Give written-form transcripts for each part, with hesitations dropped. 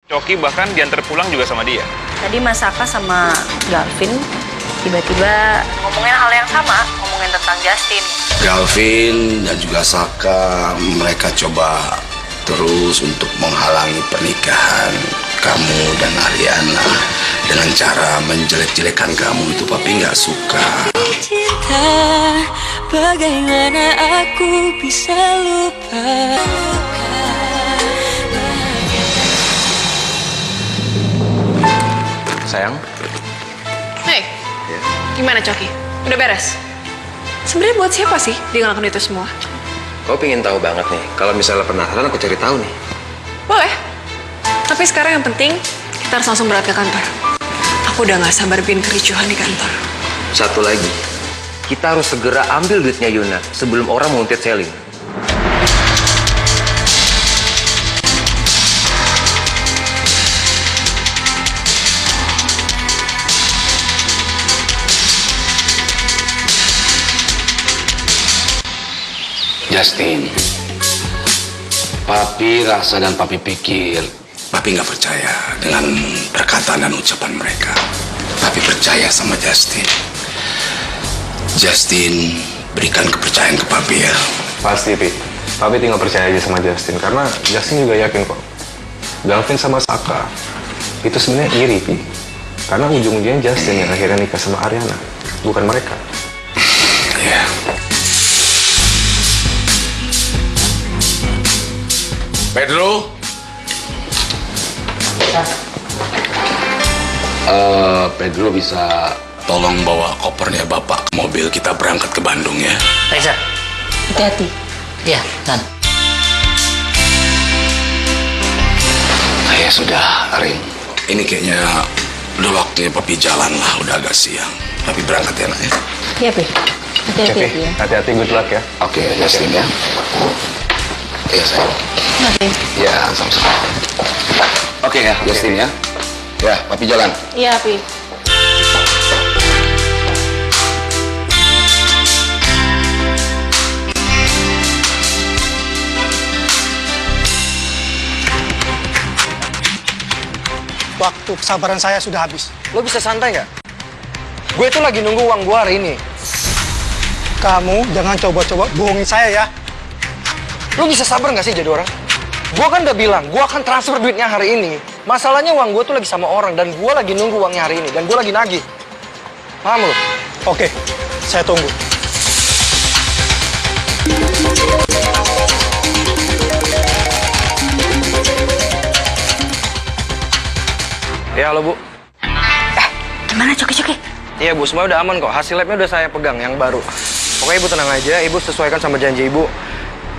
Coki bahkan diantar pulang juga sama dia. Tadi Mas Saka sama Galvin tiba-tiba ngomongin hal yang sama, ngomongin tentang Justin. Galvin dan juga Saka, mereka coba terus untuk menghalangi pernikahan kamu dan Ariana dengan cara menjelek-jelekan kamu. Itu papi nggak suka. Cinta, bagaimana aku bisa lupa? Sayang. Hei, gimana Coki? Udah beres? Sebenarnya buat siapa sih dia ngelakuin itu semua? Kau pengen tahu banget nih. Kalau misalnya penasaran, aku cari tahu nih. Boleh. Tapi sekarang yang penting, kita harus langsung berangkat ke kantor. Aku udah gak sabar bikin kericuhan di kantor. Satu lagi, kita harus segera ambil duitnya Yuna sebelum orang menguntit Selin. Justin, papi rasa dan papi pikir, papi nggak percaya dengan perkataan dan ucapan mereka. Papi percaya sama Justin. Justin, berikan kepercayaan ke papi ya. Pasti, Pi. Papi tinggal percaya aja sama Justin, karena Justin juga yakin kok. Galvin sama Saka itu sebenarnya iri, Pi. Karena ujung-ujungnya Justin yang akhirnya nikah sama Ariana, bukan mereka. Iya. Pedro? Pedro bisa tolong bawa kopernya Bapak ke mobil, kita berangkat ke Bandung ya. Reza. Hati-hati. Iya, Nan. Ya sudah, Arin. Ini kayaknya udah waktunya papi jalan lah, udah agak siang. Papi berangkat ya, nak ya? Iya, Pi. Hati-hati Oke, ya. hati-hati, good luck ya. Oke, Justin ya. Iya, sayang. Oke. Ya, sama-sama. Oke ya, Justin ya. Ya, papi jalan. Iya, Pi. Waktu kesabaran saya sudah habis. Lo bisa santai nggak? Gue tuh lagi nunggu uang gue hari ini. Kamu jangan coba-coba bohongin saya ya. Lo bisa sabar nggak sih jadi orang? Gue kan udah bilang, gue akan transfer duitnya hari ini. Masalahnya uang gue tuh lagi sama orang, dan gue lagi nunggu uangnya hari ini. Dan gue lagi nagih. Paham lo? Oke, saya tunggu. Ya, halo Bu. Gimana Coki-Coki? Iya Bu, semua udah aman kok. Hasil labnya udah saya pegang, yang baru. Pokoknya Ibu tenang aja, Ibu sesuaikan sama janji Ibu.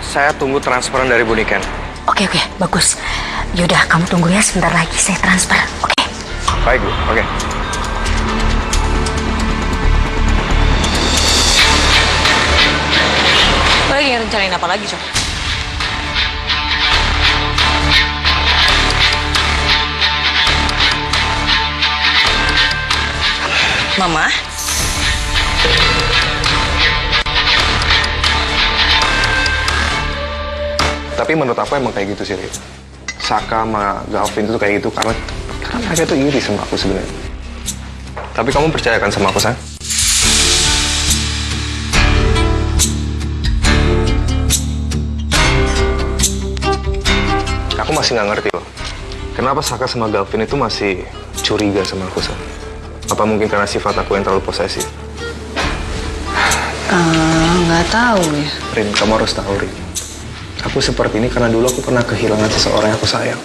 Saya tunggu transferan dari Bu Niken. Oke, bagus. Yaudah, kamu tunggu ya, sebentar lagi saya transfer. Oke? Baik Bu, oke. Lo lagi ngerencanain apa lagi, Cok? Mama? Tapi menurut aku emang kayak gitu sih, Ri. Saka sama Galvin itu kayak gitu karena mereka tuh iri sama aku sebenarnya. Tapi kamu percayakan sama aku, sayang? Aku masih nggak ngerti loh. Kenapa Saka sama Galvin itu masih curiga sama aku, sayang? Apa mungkin karena sifat aku yang terlalu posesif? Nggak tahu ya. Rin, kamu harus tahu, Rin. Aku seperti ini karena dulu aku pernah kehilangan seseorang yang aku sayang.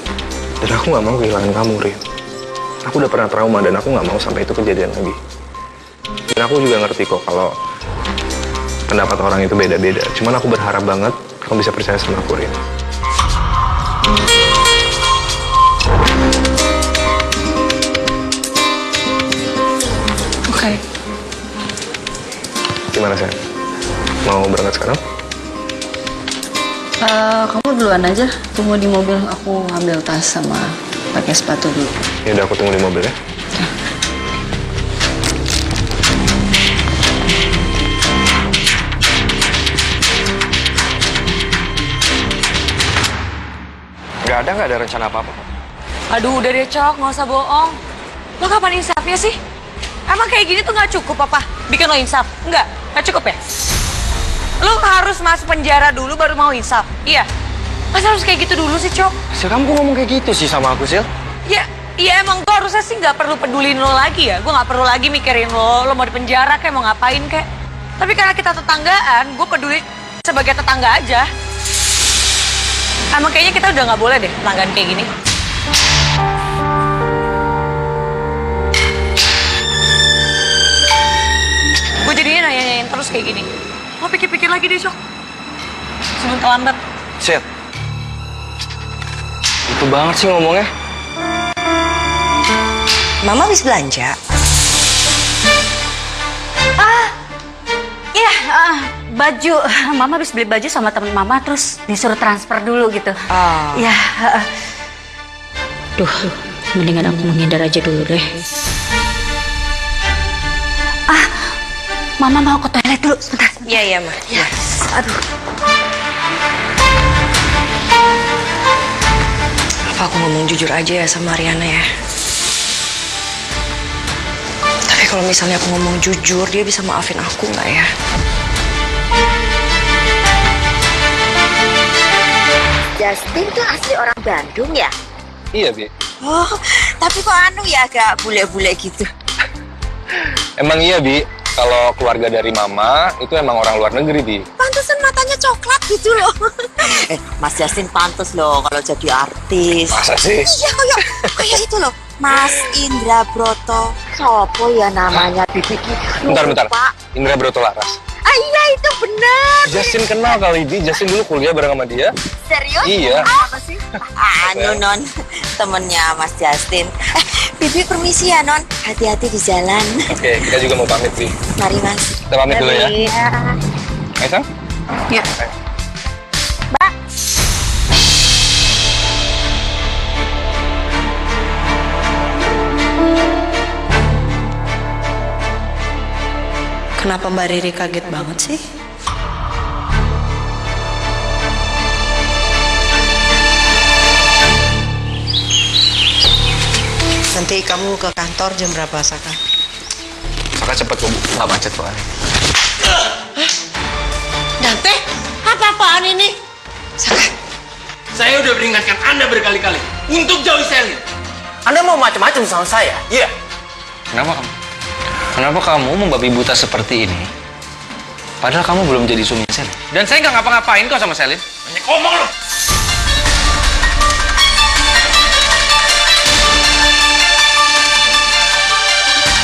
Dan aku nggak mau kehilangan kamu, Rin. Aku udah pernah trauma dan aku nggak mau sampai itu kejadian lagi. Dan aku juga ngerti kok kalau pendapat orang itu beda-beda. Cuman aku berharap banget kamu bisa percaya sama aku, Rin. Oke. Gimana, sayang? Mau berangkat sekarang? Kamu duluan aja, tunggu di mobil. Aku ambil tas sama pakai sepatu dulu. Ya udah, aku tunggu di mobil ya. Nggak ada rencana apa-apa kok. Aduh, udah deh, Cok. Nggak usah bohong. Lo kapan insafnya sih? Emang kayak gini tuh nggak cukup apa? Bikin lo insaf? Nggak cukup ya? Lo harus masuk penjara dulu baru mau insaf? Iya. Masa harus kayak gitu dulu sih, Cok? Sil, kamu kok ngomong kayak gitu sih sama aku, Sil? Iya emang gue harusnya sih nggak perlu pedulin lo lagi ya. Gue nggak perlu lagi mikirin lo mau di penjara kayak mau ngapain kayak. Tapi karena kita tetanggaan, gue peduli sebagai tetangga aja. Emang kayaknya kita udah nggak boleh deh tetanggaan kayak gini. Gue jadinya nanya-nanyain terus kayak gini. Lo pikir-pikir lagi deh, Cok. Sebelum terlambat. Sil, itu banget sih ngomongnya. Mama habis belanja. Iya, baju. Mama habis beli baju sama temen Mama terus disuruh transfer dulu gitu. Iya. Duh, mendingan aku menghindar aja dulu deh. Mama mau ke toilet dulu sebentar. Iya, Ma. Ya, aduh. Apa aku ngomong jujur aja ya sama Ariana ya? Tapi kalau misalnya aku ngomong jujur, dia bisa maafin aku nggak ya? Justin tuh asli orang Bandung ya? Iya, Bi. Oh, tapi kok anu ya agak bule-bule gitu. Emang iya, Bi. Kalau keluarga dari Mama itu emang orang luar negeri, Bi. Pantesan matanya coklat gitu loh. Mas Justin pantes loh kalau jadi artis. Masa sih? Iya, kayak itu loh. Mas Indra Broto. Sopo ya namanya? Bentar. Indra Broto Laras. Iya, itu benar. Justin kenal kali, Bi. Justin dulu kuliah bareng sama dia. Serius? Iya. Apa sih? Anu, Non. Temennya Mas Justin. Bibi permisi ya, Non. Hati-hati di jalan. Oke, kita juga mau pamit, Bi. Mari, Mas. Kita pamit dulu ya. Ayo, Sam. Ya. Mbak. Kenapa Mbak Riri kaget banget sih? Nanti kamu ke kantor jam berapa, Saka? Saka cepet, Bu. Nggak macet soalnya. Dante, apa-apaan ini? Saka, Saya udah peringatkan Anda berkali-kali untuk jauhi Selin. Anda mau macam-macam sama saya? Iya. Kenapa kamu? Kenapa kamu membabi buta seperti ini? Padahal kamu belum jadi suami Selin. Dan saya nggak ngapa-ngapain kok sama Selin. Banyak ngomong loh.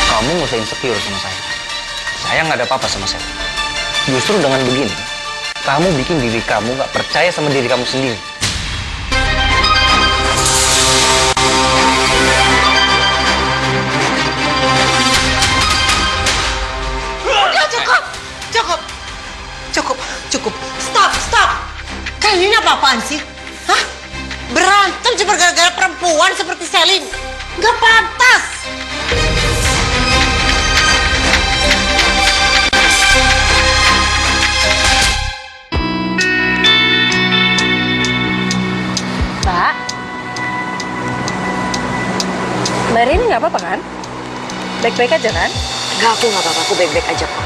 Kamu nggak usah insecure sama saya. Saya nggak ada apa-apa sama Selin. Justru dengan begini, kamu bikin diri kamu nggak percaya sama diri kamu sendiri. Cukup. Stop. Kalian ini apa-apaan sih? Hah? Berantem cuma gara-gara perempuan seperti Selin? Nggak pantas. Mbak Rini nggak apa-apa kan? Baik-baik aja kan? Nggak, aku nggak apa-apa. Aku baik-baik aja kok.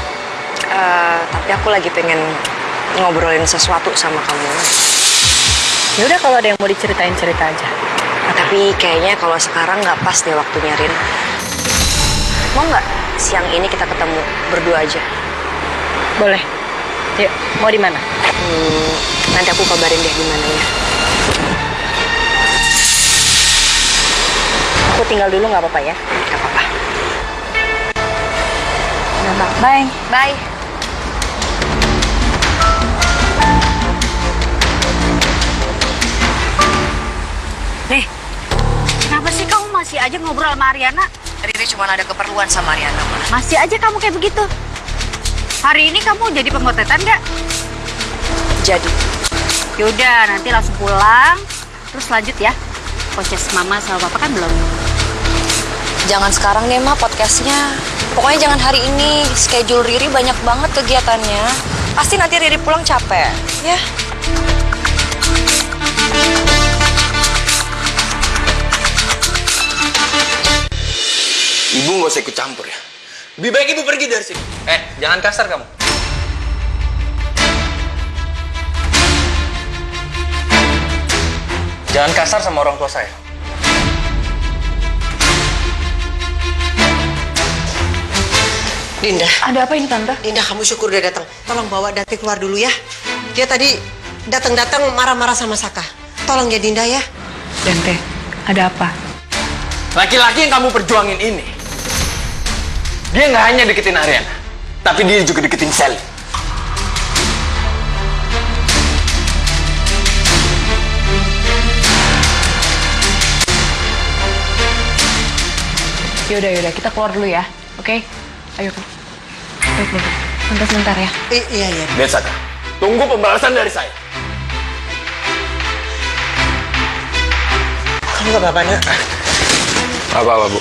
Tapi aku lagi pengen ngobrolin sesuatu sama kamu. Ya udah kalau ada yang mau diceritain cerita aja. Tapi kayaknya kalau sekarang nggak pas deh waktunya, Rin. Mau nggak siang ini kita ketemu berdua aja? Boleh. Yuk, mau di mana? Nanti aku kabarin deh di mananya. Aku tinggal dulu nggak apa-apa ya? Nggak apa-apa. Bye. Bye. Nih, kenapa sih kamu masih aja ngobrol sama Ariana? Riri cuma ada keperluan sama Ariana, Ma. Masih aja kamu kayak begitu. Hari ini kamu jadi pemotretan nggak? Jadi, Yaudah, nanti langsung pulang. Terus lanjut ya. Proses Mama sama Papa kan belum. jangan sekarang deh, Ma, podcastnya. Pokoknya jangan hari ini. Schedule Riri banyak banget kegiatannya. Pasti nanti Riri pulang capek, ya. Ibu nggak usah ikut campur ya. Lebih baik ibu pergi dari sini. Jangan kasar kamu. Jangan kasar sama orang tua saya. Dinda. Ada apa ini Tante? Dinda, kamu syukur dia datang. Tolong bawa Dante keluar dulu ya. Dia tadi datang-datang marah-marah sama Saka. Tolong ya Dinda ya. Dante, ada apa? Laki-laki yang kamu perjuangin ini, dia nggak hanya deketin Ariana, tapi dia juga deketin Sally. Yaudah, kita keluar dulu ya. Oke? Ayo, baik. Tante sebentar ya. Iya. Lihat Saka, tunggu pembalasan dari saya. Kamu gak apa-apa, Nak? Apa-apa, Bu?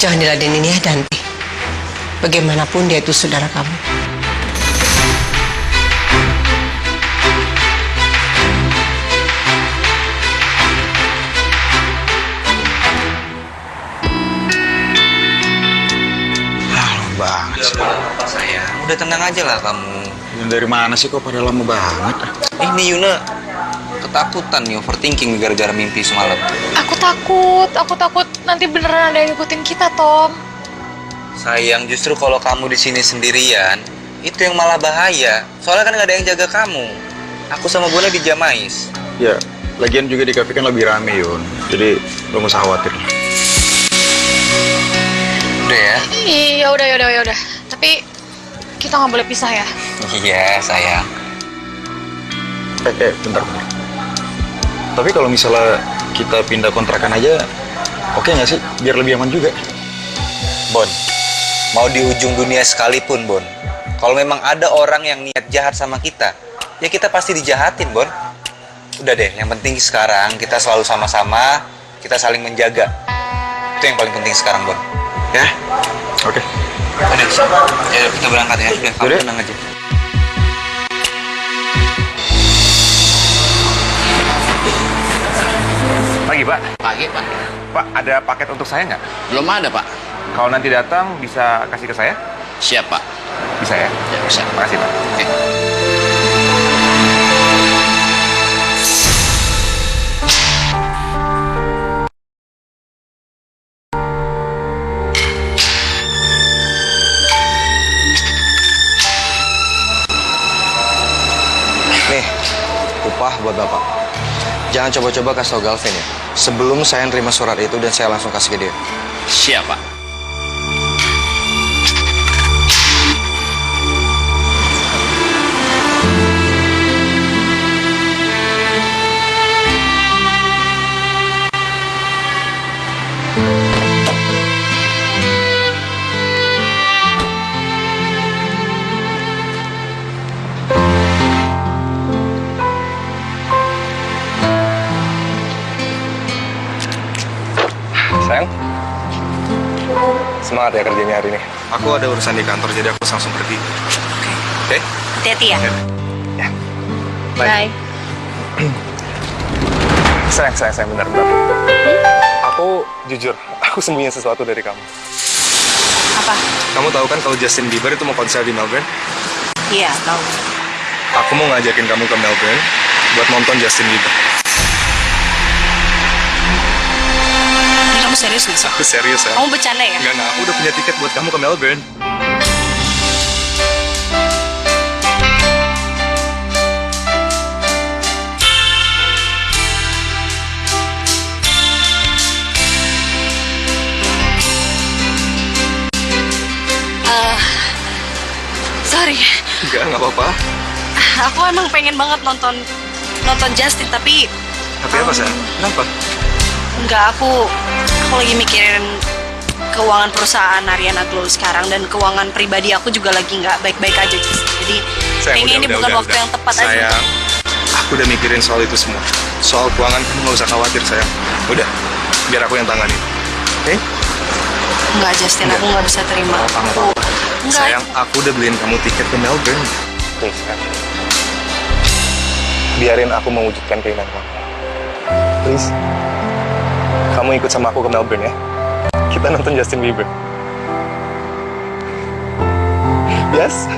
Jangan diladenin ya, Dante. Bagaimanapun dia itu saudara kamu. Banget sih. Apa sayang? Udah tenang aja lah kamu. Dari mana sih kok pada lama banget? Ini Yuna ketakutan nih, overthinking gara-gara mimpi semalam. Aku takut nanti beneran ada yang ngikutin kita, Tom. Sayang, justru kalau kamu di sini sendirian, itu yang malah bahaya. Soalnya kan nggak ada yang jaga kamu. Aku sama Bona di Jamais. Ya, lagian juga di kafe kan lebih rame, Yun. Jadi lo nggak usah khawatir. Udah ya? Iya, udah. Tapi kita nggak boleh pisah ya. Iya, sayang. Bentar. Tapi kalau misalnya kita pindah kontrakan aja, oke nggak sih? Biar lebih aman juga. Bon, mau di ujung dunia sekalipun, Bon. Kalau memang ada orang yang niat jahat sama kita, ya kita pasti dijahatin, Bon. Udah deh, yang penting sekarang kita selalu sama-sama, kita saling menjaga. Itu yang paling penting sekarang, Bon. Ya? Oke. Udah, ya kita berangkat ya. Udah, kamu tenang aja. Pagi, Pak. Pagi, Pak. Pak, ada paket untuk saya nggak? Belum ada, Pak. Kalau nanti datang, bisa kasih ke saya? Siap, Pak. Bisa ya? Ya, bisa. Makasih, Pak. Oke. Nih, upah buat Bapak. Jangan coba-coba kasih tau Galvin ya. Sebelum saya nerima surat itu dan saya langsung kasih ke dia. Siap, Pak. Sayang, semangat ya kerjanya hari ini. Aku ada urusan di kantor, jadi aku langsung pergi. Oke? Hati-hati ya. Ya. Bye. Sayang, bentar. Aku jujur, aku sembunyi sesuatu dari kamu. Apa? Kamu tahu kan kalau Justin Bieber itu mau konser di Melbourne? Iya, tahu. Aku mau ngajakin kamu ke Melbourne buat nonton Justin Bieber. Ini kamu serius nggak sih? Aku serius ya. Kamu bercanda ya? Enggak, aku udah punya tiket buat kamu ke Melbourne. Sorry. Enggak apa-apa. Aku emang pengen banget nonton Justin, tapi Tapi apa, sayang? Kenapa? enggak, aku lagi mikirin keuangan perusahaan Ariana Glow sekarang dan keuangan pribadi aku juga lagi nggak baik-baik aja. Jadi kayaknya ini bukan waktu yang tepat aja. Sayang, aku udah mikirin soal itu semua. Soal keuangan kamu nggak usah khawatir, sayang. Udah, biar aku yang tangani. Oke? Enggak, Justin, aku nggak bisa terima. Enggak. Sayang, aku udah beliin kamu tiket ke Melbourne. Please, kan? Biarin aku mewujudkan keinginan kamu. Please. kamu ikut sama aku ke Melbourne ya. Kita nonton Justin Bieber. Yes?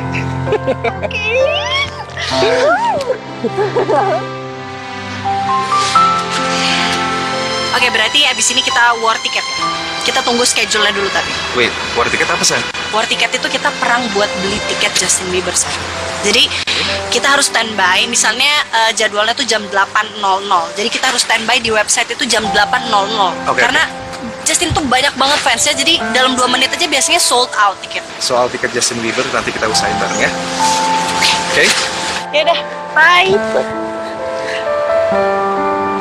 Oke, berarti abis ini kita war tiket ya? Kita tunggu schedule-nya dulu tapi. Wait, war tiket apa, sayang? War tiket itu kita perang buat beli tiket Justin Bieber, sayang. Jadi kita harus standby, misalnya jadwalnya tuh jam 8.00. Jadi kita harus standby di website itu jam 8.00. Oke, Karena Justin tuh banyak banget fansnya, jadi dalam 2 menit aja biasanya sold out tiket. Soal tiket Justin Bieber nanti kita usahain bareng ya. Oke? Yaudah, bye.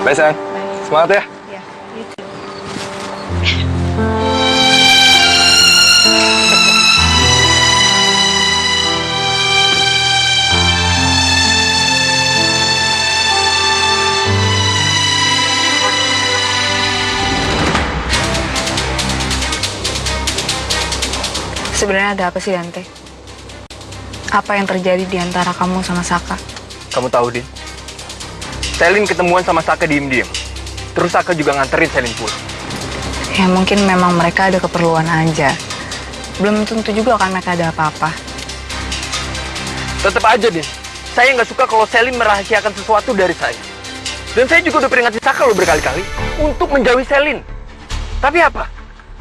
Bye, sayang. Semangat ya. Sebenarnya ada apa sih, Dante? Apa yang terjadi di antara kamu sama Saka? Kamu tahu, Din? Selin ketemuan sama Saka diem-diem. Terus Saka juga nganterin Selin pulang. Ya mungkin memang mereka ada keperluan aja. Belum tentu juga kan mereka ada apa-apa. Tetap aja, Din. Saya nggak suka kalau Selin merahasiakan sesuatu dari saya. Dan saya juga udah peringati Saka loh berkali-kali untuk menjauhi Selin. Tapi apa?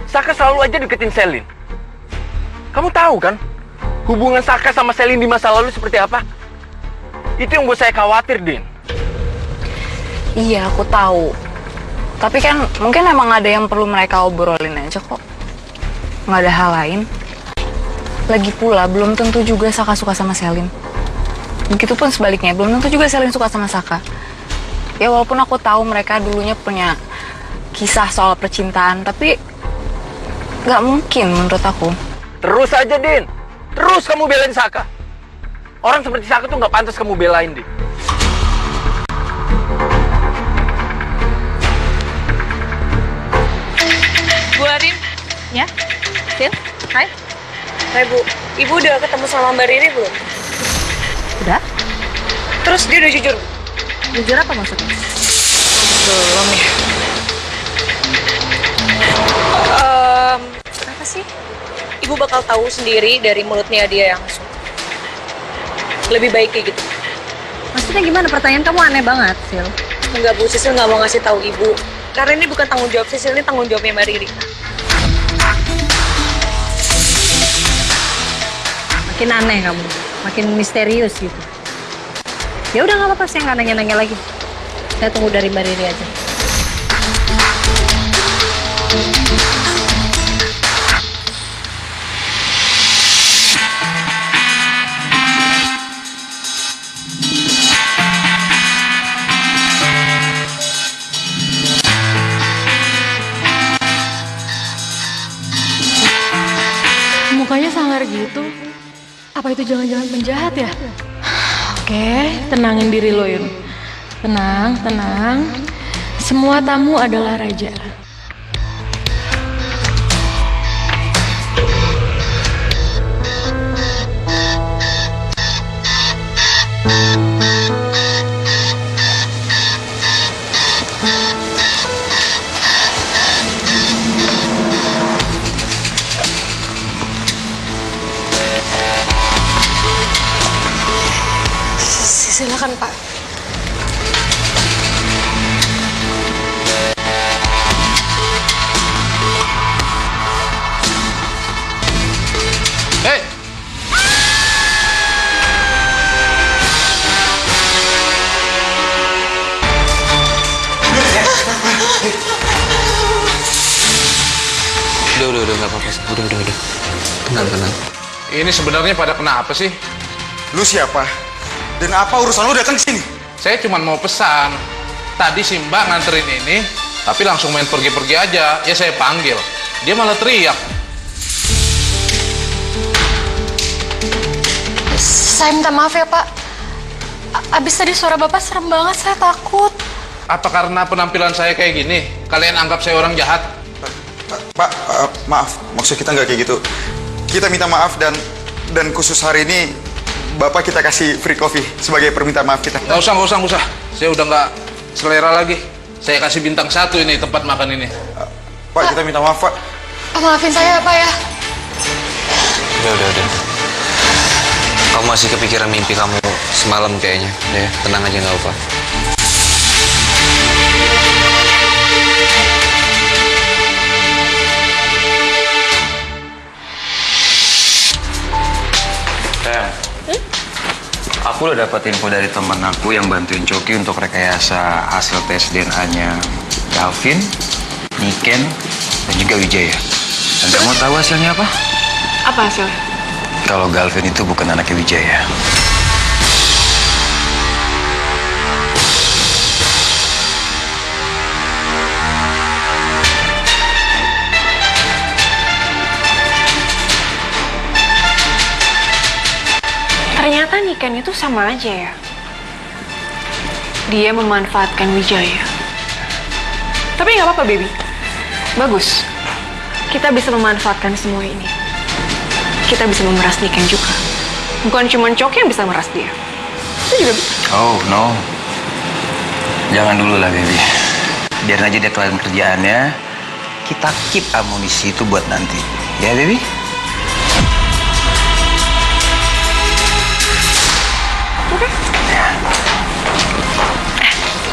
Saka selalu aja deketin Selin. Kamu tahu kan hubungan Saka sama Selin di masa lalu seperti apa? Itu yang buat saya khawatir, Din. Iya, aku tahu. Tapi kan mungkin emang ada yang perlu mereka obrolin aja kok. Nggak ada hal lain. Lagi pula, belum tentu juga Saka suka sama Selin. Begitupun sebaliknya, belum tentu juga Selin suka sama Saka. Ya walaupun aku tahu mereka dulunya punya kisah soal percintaan, tapi nggak mungkin menurut aku. Terus aja, Din. Terus kamu belain Saka. Orang seperti Saka tuh nggak pantas kamu belain, Din. Bu Arin. Ya? Sil? Hai? Hai Bu, Ibu udah ketemu sama Mbak Riri belum? Udah? Terus dia udah jujur? Jujur apa maksudnya? Belum ya. Apa sih? Ibu bakal tahu sendiri dari mulutnya dia langsung. Lebih baik kayak gitu. Maksudnya gimana? Pertanyaan kamu aneh banget, Sil. Enggak Bu, Sisil nggak mau ngasih tahu Ibu. Karena ini bukan tanggung jawab Sisil, ini tanggung jawabnya Mbak Riri. Makin aneh kamu, makin misterius gitu. Ya udah nggak apa-apa, saya nggak nanya-nanya lagi. Saya tunggu dari Mbak Riri aja. Mukanya sangar gitu. Apa itu jangan-jangan penjahat ya? Oke, tenangin diri lo, Yun. Tenang, tenang. Semua tamu adalah raja. Silakan Pak. Hei! Udah, nggak apa-apa. Udah. Tenang. Ini sebenarnya pada kenapa sih? Lu siapa? Dan apa urusan lu datang ke sini? Saya cuma mau pesan. Tadi si Mbak nganterin ini, tapi langsung main pergi-pergi aja. Ya saya panggil. Dia malah teriak. Saya minta maaf ya, Pak. Abis tadi suara Bapak serem banget, saya takut. Apa karena penampilan saya kayak gini? Kalian anggap saya orang jahat? Pak, maaf. Maksud kita nggak kayak gitu. Kita minta maaf dan khusus hari ini Bapak kita kasih free coffee sebagai permintaan maaf kita. Nggak usah. Saya udah nggak selera lagi. Saya kasih bintang 1 ini tempat makan ini. Pak, kita minta maaf, Pak. Maafin saya Pak ya. Udah. Kamu masih kepikiran mimpi kamu semalam kayaknya. Udah ya, tenang aja nggak apa. Aku udah dapat info dari teman aku yang bantuin Coki untuk rekayasa hasil tes DNA-nya Galvin, Niken, dan juga Wijaya. Dan kamu tahu hasilnya apa? Apa hasilnya? Kalau Galvin itu bukan anaknya Wijaya. Ternyata Niken itu sama aja ya. Dia memanfaatkan Wijaya. Tapi nggak apa-apa, baby. Bagus. Kita bisa memanfaatkan semua ini. Kita bisa memeras Niken juga. Bukan cuma Coki yang bisa memeras dia. Itu juga bisa. Oh, no. Jangan dulu lah, baby. Biar aja dia kelarin kerjaannya. Kita keep amunisi itu buat nanti. Ya, baby? Oke.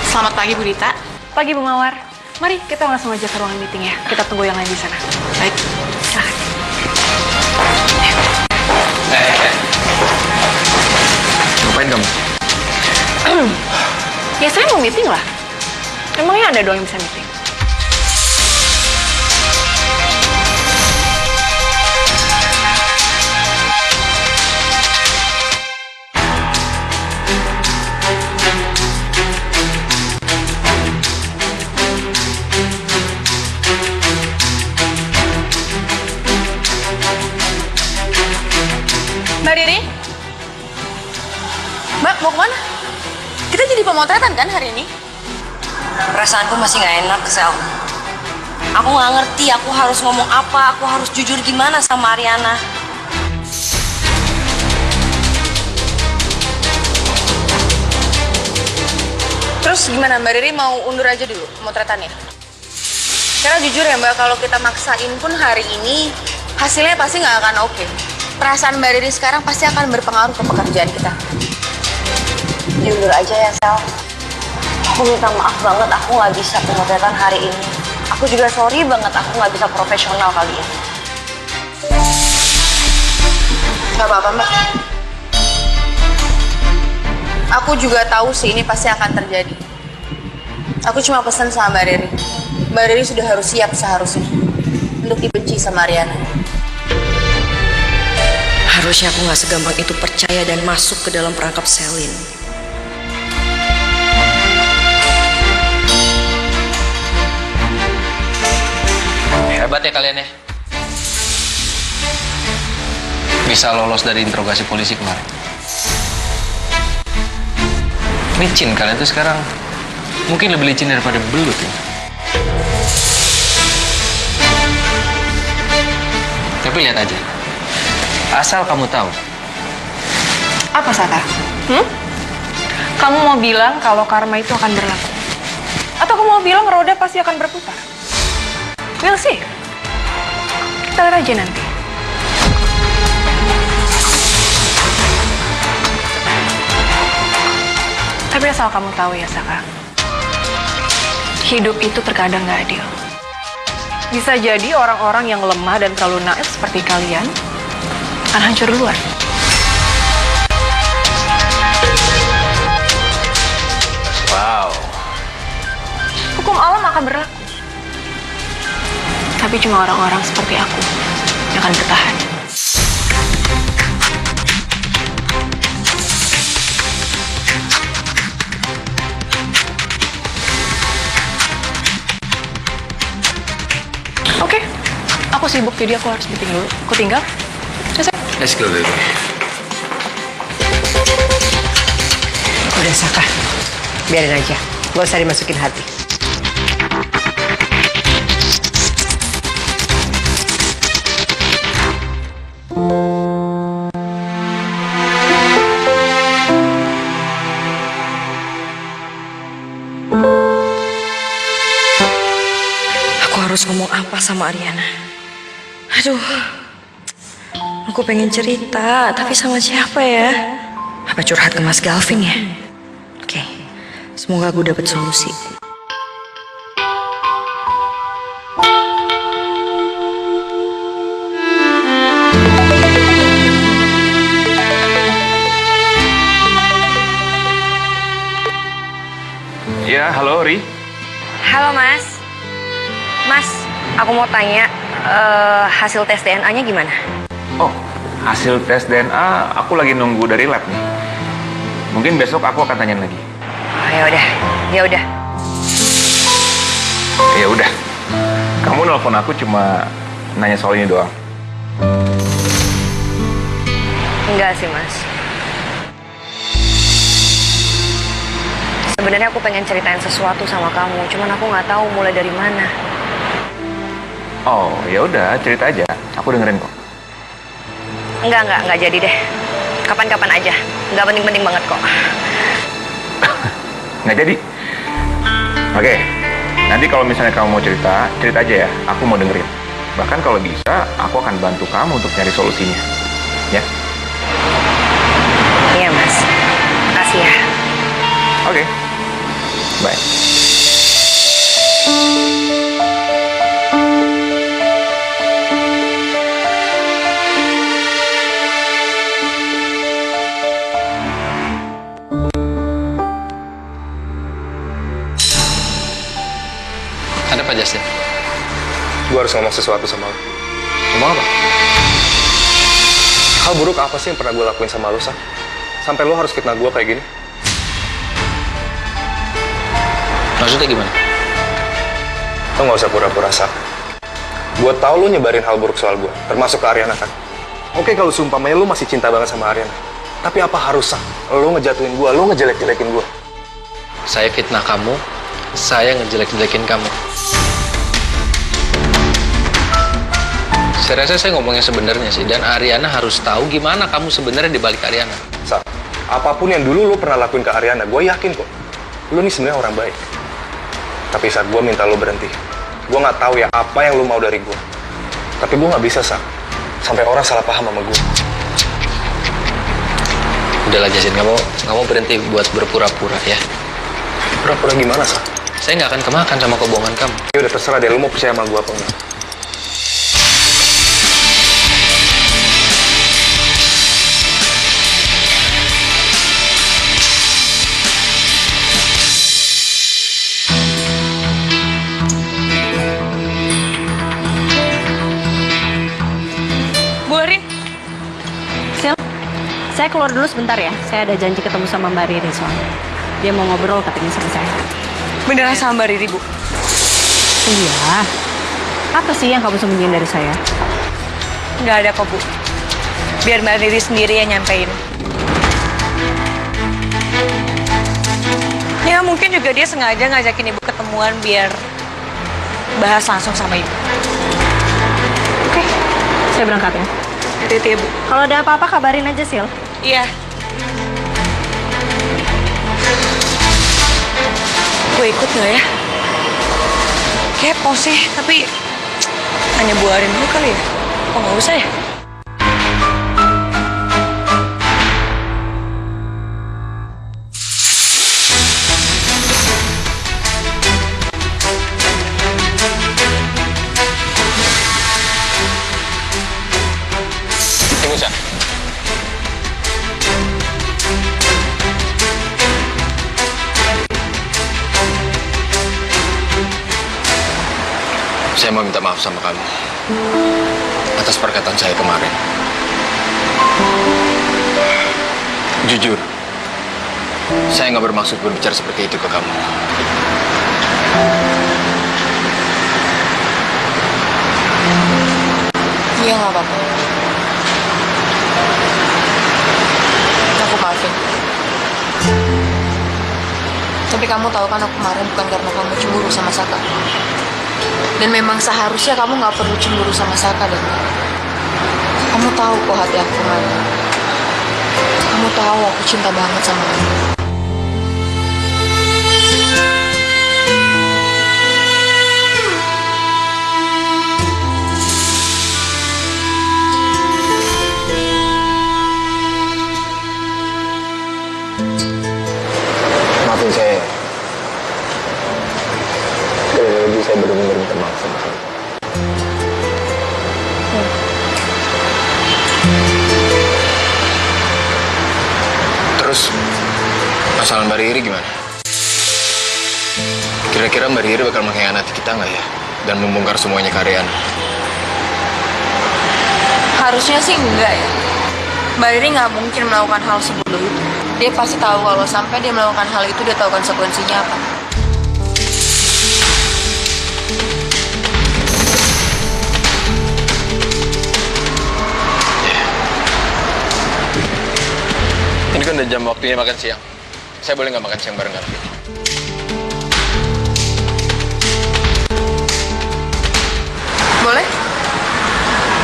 Selamat pagi, Bu Dita. Pagi, Bu Mawar. Mari kita langsung aja ke ruangan meeting ya. Kita tunggu yang lain di sana. Baik. Ngapain kamu? Ya saya mau meeting lah. Emangnya ada doang yang bisa meeting? Mbak Riri? Mbak, mau kemana? Kita jadi pemotretan kan hari ini? Perasaanku masih nggak enak, Sel. Aku nggak ngerti aku harus ngomong apa, aku harus jujur gimana sama Ariana. Terus gimana Mbak Riri mau undur aja dulu pemotretannya? Karena jujur ya Mbak, kalau kita maksain pun hari ini hasilnya pasti nggak akan oke. Perasaan Mbak Riri sekarang pasti akan berpengaruh ke pekerjaan kita. Diundur aja ya, Sel. Aku minta maaf banget aku nggak bisa pemotretan hari ini. Aku juga sorry banget aku nggak bisa profesional kali ini. Gak apa-apa Mbak. Aku juga tahu sih ini pasti akan terjadi. Aku cuma pesan sama Mbak Riri. Mbak Riri sudah harus siap seharusnya untuk dibenci sama Ariana. Harusnya aku nggak segampang itu percaya dan masuk ke dalam perangkap Selin. Hebat ya kalian ya. Bisa lolos dari interogasi polisi kemarin. Licin kalian tuh sekarang. Mungkin lebih licin daripada belut ya. Tapi lihat aja. Asal kamu tahu. Apa, Sata? Kamu mau bilang kalau karma itu akan berlaku? Atau kamu mau bilang roda pasti akan berputar? We'll see. Kita lihat aja nanti. Tapi asal kamu tahu ya, Saka. Hidup itu terkadang nggak adil. Bisa jadi orang-orang yang lemah dan terlalu naif seperti kalian akan hancur duluan. Wow. Hukum alam akan berlaku. Tapi cuma orang-orang seperti aku yang akan bertahan. Oke, aku sibuk jadi aku harus meeting dulu. Aku tinggal. Selesai. Let's go, baby. Udah Saka, biarin aja. Gak usah dimasukin hati. harus ngomong apa sama Ariana? Aduh, aku pengen cerita, tapi sama siapa ya? Apa curhat ke Mas Galvin ya? Oke, semoga gue dapet solusi. Ya, halo Ri. Halo Mas. Mas, aku mau tanya hasil tes DNA-nya gimana? Oh, hasil tes DNA aku lagi nunggu dari lab nih. Mungkin besok aku akan tanya lagi. Oh, ya udah. Ya udah. Kamu nelpon aku cuma nanya soal ini doang. Enggak sih Mas. Sebenarnya aku pengen ceritain sesuatu sama kamu, cuman aku nggak tahu mulai dari mana. Oh, ya udah, cerita aja. Aku dengerin kok. Enggak jadi deh. Kapan-kapan aja. Nggak penting-penting banget kok. Nggak jadi? Oke, nanti kalau misalnya kamu mau cerita aja ya. Aku mau dengerin. Bahkan kalau bisa, aku akan bantu kamu untuk nyari solusinya. Ya? Iya Mas. Makasih ya. Oke. Bye. Ada apa, Justin? Gue harus ngomong sesuatu sama lo. Ngomong apa? Hal buruk apa sih yang pernah gue lakuin sama lo, Sa? Sampai lo harus fitnah gue kayak gini? Maksudnya gimana? Lo nggak usah pura-pura, Sa. Gue tau lo nyebarin hal buruk soal gue, termasuk ke Ariana kan? Oke, kalau seumpamanya lo masih cinta banget sama Ariana. Tapi apa harus, Sa? Lo ngejatuhin gue, lo ngejelek-jelekin gue. Saya fitnah kamu, saya ngejelek-jelekin kamu. Saya rasa saya ngomongnya sebenarnya sih, dan Ariana harus tahu gimana kamu sebenarnya di balik Ariana. Sa, apapun yang dulu lo pernah lakuin ke Ariana, gue yakin kok. Lo nih sebenarnya orang baik. Tapi saat gue minta lo berhenti, gue nggak tahu ya apa yang lo mau dari gue. Tapi gue nggak bisa, Sa. Sampai orang salah paham sama gue. Udahlah, Jasin, nggak mau berhenti buat berpura-pura ya. Pura-pura gimana, Sa? Saya nggak akan kemakan sama kebohongan kamu. Ya udah terserah deh, lo mau percaya sama gue apa enggak. Saya keluar dulu sebentar ya. Saya ada janji ketemu sama Mbak Riri soalnya. Dia mau ngobrol katanya sama saya. Beneran sama Mbak Riri, Bu? Iya. Apa sih yang kamu sembunyiin dari saya? Nggak ada kok, Bu. Biar Mbak Riri sendiri yang nyampein. Ya, mungkin juga dia sengaja ngajakin Ibu ketemuan biar bahas langsung sama Ibu. Oke, saya berangkat ya. Hati-hati ya, Bu. Kalau ada apa-apa kabarin aja, Sil. Iya. Gue ikut nggak ya? Kepo sih, tapi hanya Bu Arin dulu kali ya? Oh, nggak usah ya? Saya mau minta maaf sama kamu atas perkataan saya kemarin. Jujur, saya nggak bermaksud berbicara seperti itu ke kamu. Iya, nggak apa-apa. Aku maafin. Tapi kamu tahu kan aku kemarin bukan karena kamu cemburu sama Saka. Dan memang seharusnya kamu nggak perlu cemburu sama Saka, dan kamu tahu kok hati aku kemana. Kamu tahu aku cinta banget sama kamu. Mbak Riri gimana? Kira-kira Mbak Riri bakal mengkhianati kita nggak ya? Dan membongkar semuanya ke Ariana? Harusnya sih enggak ya. Mbak Riri nggak mungkin melakukan hal sebodoh itu. Dia pasti tahu kalau sampai dia melakukan hal itu, dia tahu konsekuensinya apa. Ini kan udah jam waktunya makan siang. Saya boleh nggak makan siang bareng Arfi? Boleh?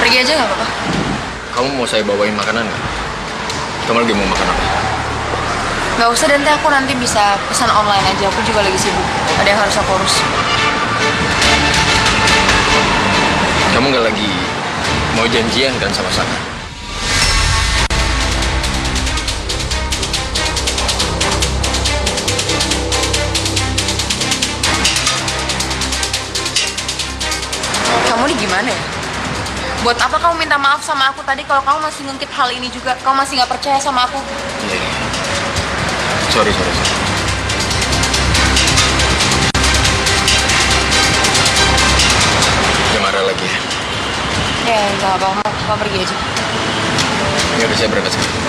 Pergi aja nggak apa-apa. Kamu mau saya bawain makanan nggak? Kamu lagi mau makan apa? Nggak usah, aku nanti bisa pesan online aja. Aku juga lagi sibuk. Ada yang harus aku urus. Kamu nggak lagi mau janjian kan sama Saka? Kamu nih gimana ya? Buat apa kamu minta maaf sama aku tadi kalau kamu masih ngungkit hal ini juga? Kamu masih nggak percaya sama aku? Iya. Sorry. Jangan marah lagi ya. Ya, nggak apa-apa. Kamu pergi aja. Ya udah, saya berangkat sekarang.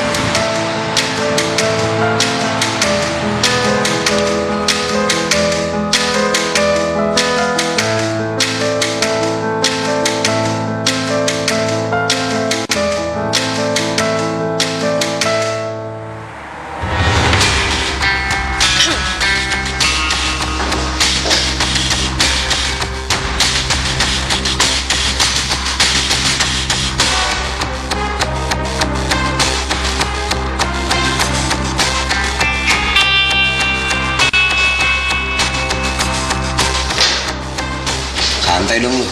Santai dong lu.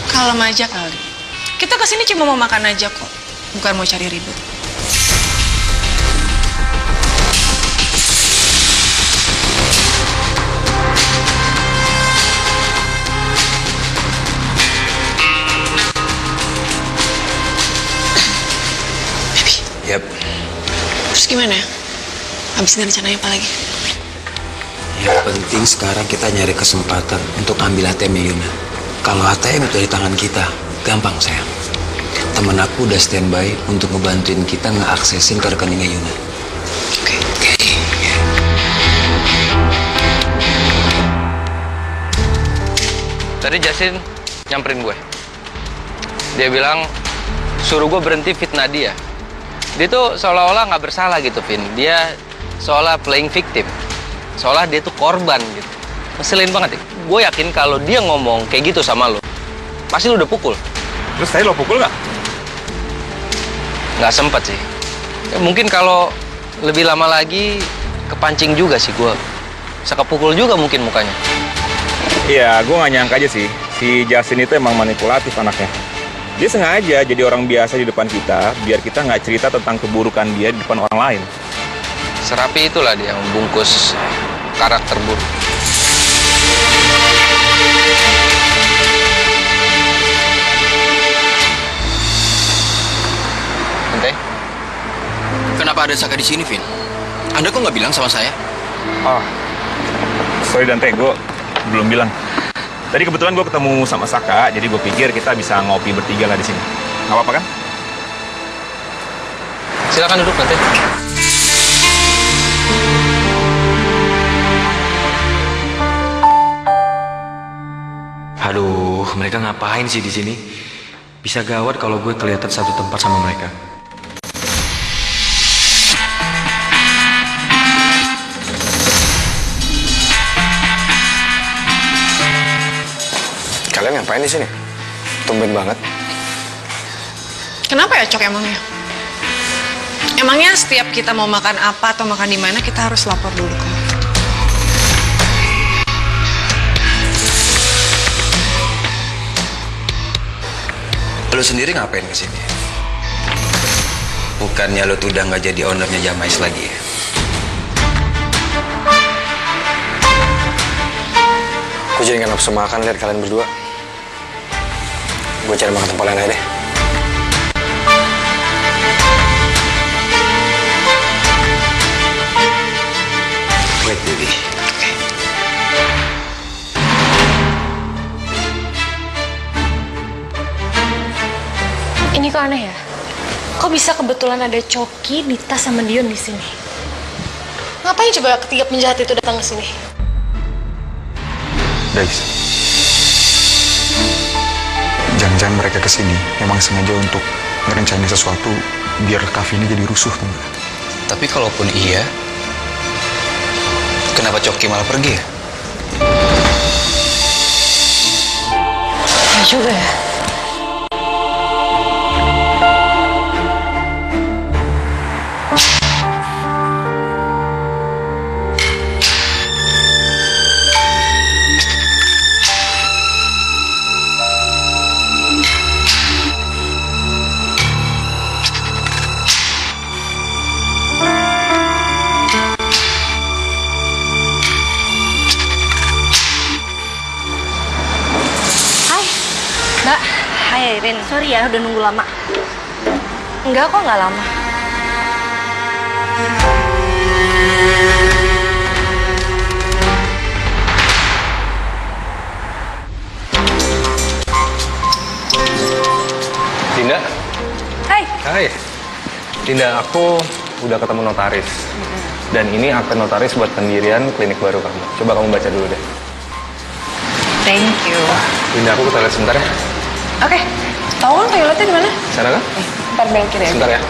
Kalem aja kali. Kita kesini cuma mau makan aja kok, bukan mau cari ribut. Yap. Terus gimana? Habis ini rencananya apa lagi? Yang penting sekarang kita nyari kesempatan untuk ambil ATM Yuna. Kalau ATM itu di tangan kita, gampang sayang. Temen aku udah standby untuk ngebantuin kita ngeaksesin ke rekeningnya Yuna. Oke. Tadi Justin nyamperin gue. Dia bilang suruh gue berhenti fitnah dia. Dia tuh seolah-olah nggak bersalah gitu, Vin. Dia seolah playing victim. Seolah dia tuh korban gitu. Ngeselin banget ya. Gue yakin kalau dia ngomong kayak gitu sama lo, pasti lo udah pukul. Terus tadi lo pukul nggak? Nggak sempet sih. Ya, mungkin kalau lebih lama lagi kepancing juga sih gue. Bisa kepukul juga mungkin mukanya. Iya, gue nggak nyangka aja sih. Si Justin itu emang manipulatif anaknya. Dia sengaja jadi orang biasa di depan kita, biar kita nggak cerita tentang keburukan dia di depan orang lain. Serapi itulah dia yang membungkus karakter buruk. Ente? Kenapa ada Saka di sini, Vin? Anda kok nggak bilang sama saya? Oh, sorry Dante, gue belum bilang. Tadi kebetulan gue ketemu sama Saka, jadi gue pikir kita bisa ngopi bertiga lah di sini. Nggak apa-apa kan? Silakan duduk, Dante. Aduh, mereka ngapain sih di sini? Bisa gawat kalau gue kelihatan satu tempat sama mereka. Kalian ngapain di sini? Tumben banget. Kenapa ya, Cok, emangnya? Emangnya setiap kita mau makan apa atau makan di mana kita harus lapor dulu ke? Lo sendiri ngapain kesini? Bukannya lo tuh udah nggak jadi ownernya Jamais lagi ya? Gue jadi nggak nafsu makan lihat kalian berdua. Gue cari makan tempat lain aja deh. Wait, baby. Ini kok aneh ya? Kok bisa kebetulan ada Coki, Nita, sama Dion di sini? Ngapain coba ketiga penjahat itu datang ke sini? Guys, jangan-jangan mereka kesini memang sengaja untuk ngerencanain sesuatu biar kafe ini jadi rusuh, Tante. Tapi kalaupun iya, kenapa Coki malah pergi ya? Ya juga ya. Mbak, hai Rin. Sorry ya udah nunggu lama. Enggak kok, nggak lama. Dinda? Hai. Hai. Dinda, aku udah ketemu notaris. Dan ini akte notaris buat pendirian klinik baru kamu. Coba kamu baca dulu deh. Thank you. Dinda, aku ke toilet sebentar ya. Oke, tahu kan toiletnya di mana? Sana kan? Ntar belok kiri ya. Sebentar ya.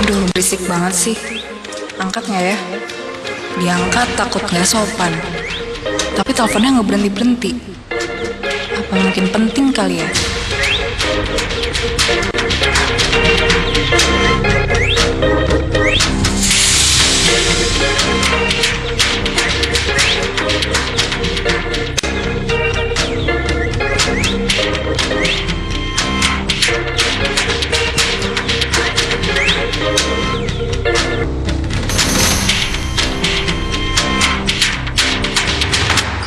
Aduh, berisik banget sih. Angkat nggak ya? Diangkat takut nggak sopan. Tapi teleponnya nggak berhenti-berhenti. Apa mungkin penting kali ya?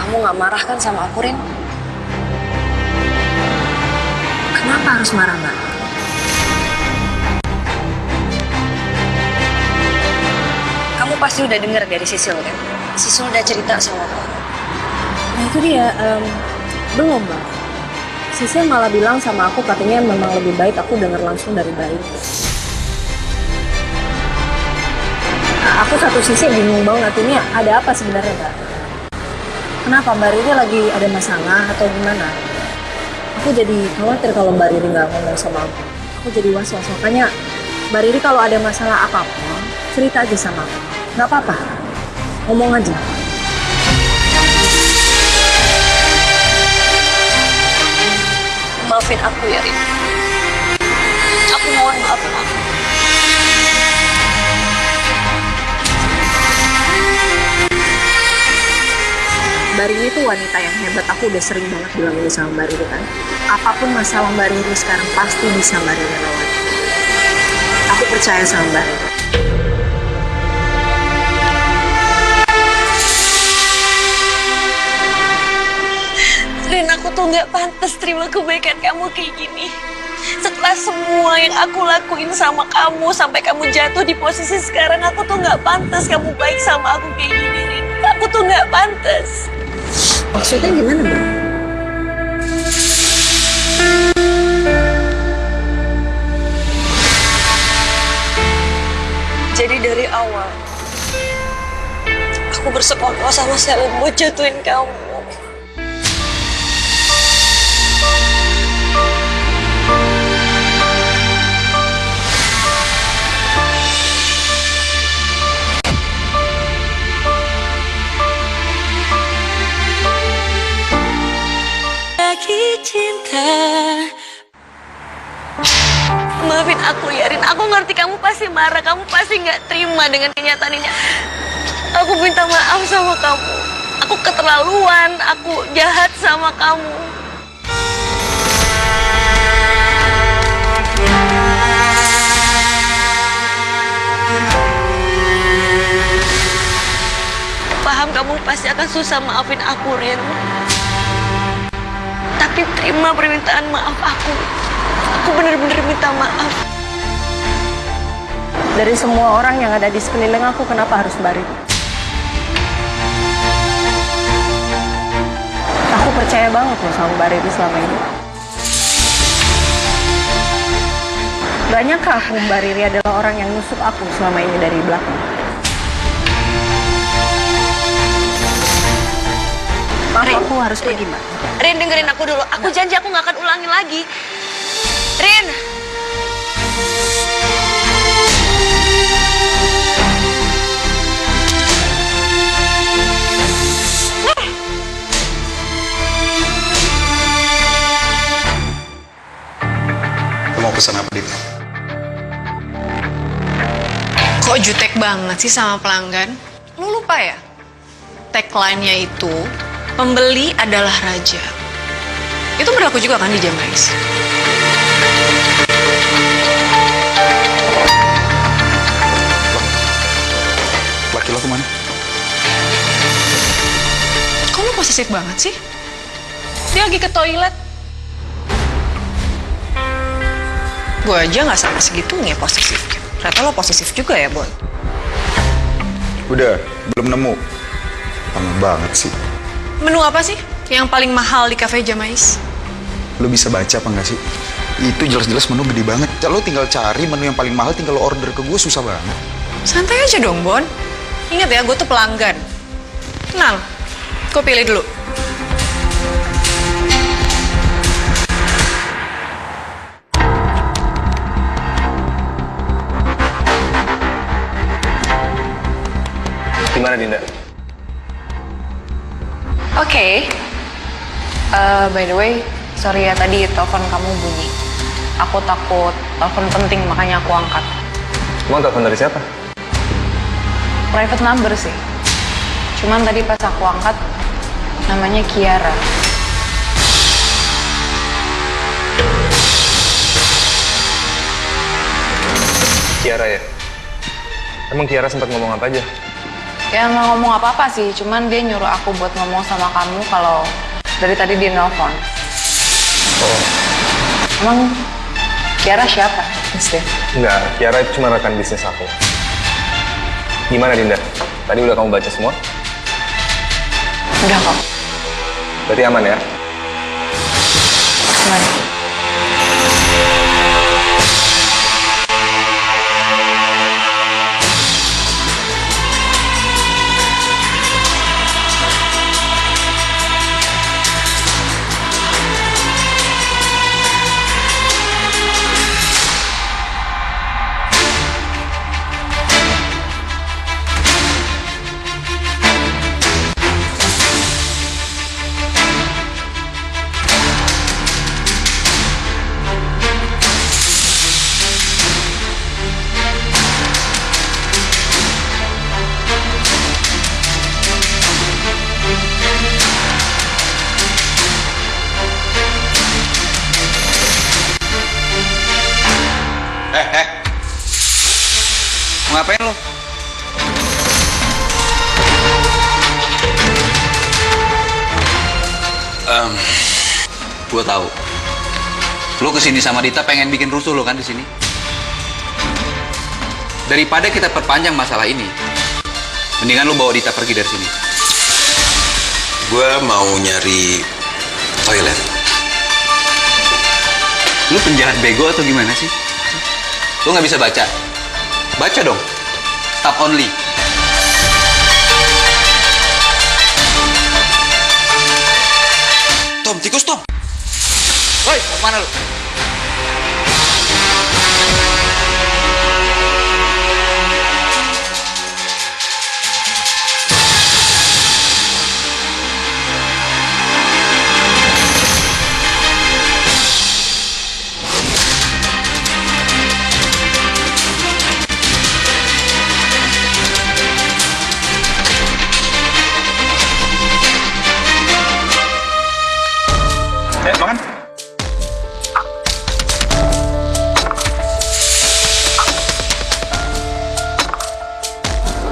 Kamu nggak marah kan sama aku, Rin? Kenapa harus marah, Mbak? Kamu pasti udah dengar dari Sisil kan? Sisil udah cerita sama aku. Nah itu dia, belum Mbak. Sisil malah bilang sama aku katanya memang lebih baik aku dengar langsung dari Mbak Riri. Aku satu sisi bingung banget, ini ada apa sebenarnya Mbak? Kenapa Mbak Riri lagi ada masalah atau gimana? Aku jadi khawatir kalau Mbak Riri nggak ngomong sama aku. Aku jadi was-was, makanya Mbak Riri kalau ada masalah apa-apa, cerita aja sama aku. Nggak apa-apa, ngomong aja. Maafin aku ya, Rin. Aku mohon maafin aku. Mbak Riri itu wanita yang hebat, aku udah sering banget bilang ini sama Mbak Riri kan. Apapun masalah Mbak Riri sekarang pasti bisa Mbak Riri lewat. Aku percaya sama Mbak Riri. Rin, aku tuh nggak pantas terima kebaikan kamu kayak gini. Setelah semua yang aku lakuin sama kamu, sampai kamu jatuh di posisi sekarang, aku tuh nggak pantas kamu baik sama aku kayak gini, Rin. Aku tuh nggak pantas. Maksudnya gimana, Mbak? Jadi dari awal, aku bersekongkol sama Selin buat jatuhin kamu. Lagi cinta. Maafin aku ya, Rin. Aku ngerti kamu pasti marah, kamu pasti nggak terima dengan kenyataan ini. Aku minta maaf sama kamu. Aku keterlaluan, aku jahat sama kamu. kamu pasti akan susah maafin aku, Rin. Tapi terima permintaan maaf aku. Aku bener-bener minta maaf. Dari semua orang yang ada di sekeliling aku, kenapa harus Mbak Riri? Aku percaya banget loh sama Mbak Riri selama ini. Banyakkah Mbak Riri adalah orang yang nusuk aku selama ini dari belakang? Maaf, aku harus pergi, Mbak. Rin, dengerin aku dulu. Aku janji aku nggak akan ulangin lagi. Rin! Mau pesan apa, Dit? Kok jutek banget sih sama pelanggan? Lu lupa ya? Tagline-nya itu, pembeli adalah raja. Itu berlaku juga kan di Jamais? Laki lo kemana? Kok lu posesif banget sih? Dia lagi ke toilet. Gue aja nggak sampai segitunya posesifnya. Ternyata lo posesif juga ya, Bon? Udah, belum nemu. Lama banget sih. Menu apa sih yang paling mahal di cafe Jamais? Lo bisa baca apa nggak sih? Itu jelas-jelas menu gede banget. Lo tinggal cari menu yang paling mahal, tinggal lo order ke gue, susah banget. Santai aja dong, Bon. Ingat ya, gue tuh pelanggan. Tenang, gue pilih dulu. Gimana, Dinda? Oke. By the way, sorry ya tadi telepon kamu bunyi. Aku takut telepon penting makanya aku angkat. Mau telepon dari siapa? Private number sih. Cuman tadi pas aku angkat namanya Kiara. Kiara ya? Emang Kiara sempat ngomong apa aja? Ya nggak ngomong apa-apa sih, cuman dia nyuruh aku buat ngomong sama kamu kalau dari tadi dia nelfon. Oh. Emang Kiara siapa? Enggak, Kiara itu cuma rekan bisnis aku. Gimana, Dinda? Tadi udah kamu baca semua? Udah kok. Berarti aman ya? Aman. Ngapain lo? Gue tahu. Lo kesini sama Dita pengen bikin rusuh lo kan di sini. Daripada kita perpanjang masalah ini, mendingan lo bawa Dita pergi dari sini. Gue mau nyari toilet. Lo penjahat bego atau gimana sih? Lo nggak bisa baca? Baca dong. Stop only. Tom, tikus Tom. Woi, mau kemana lu? Makan.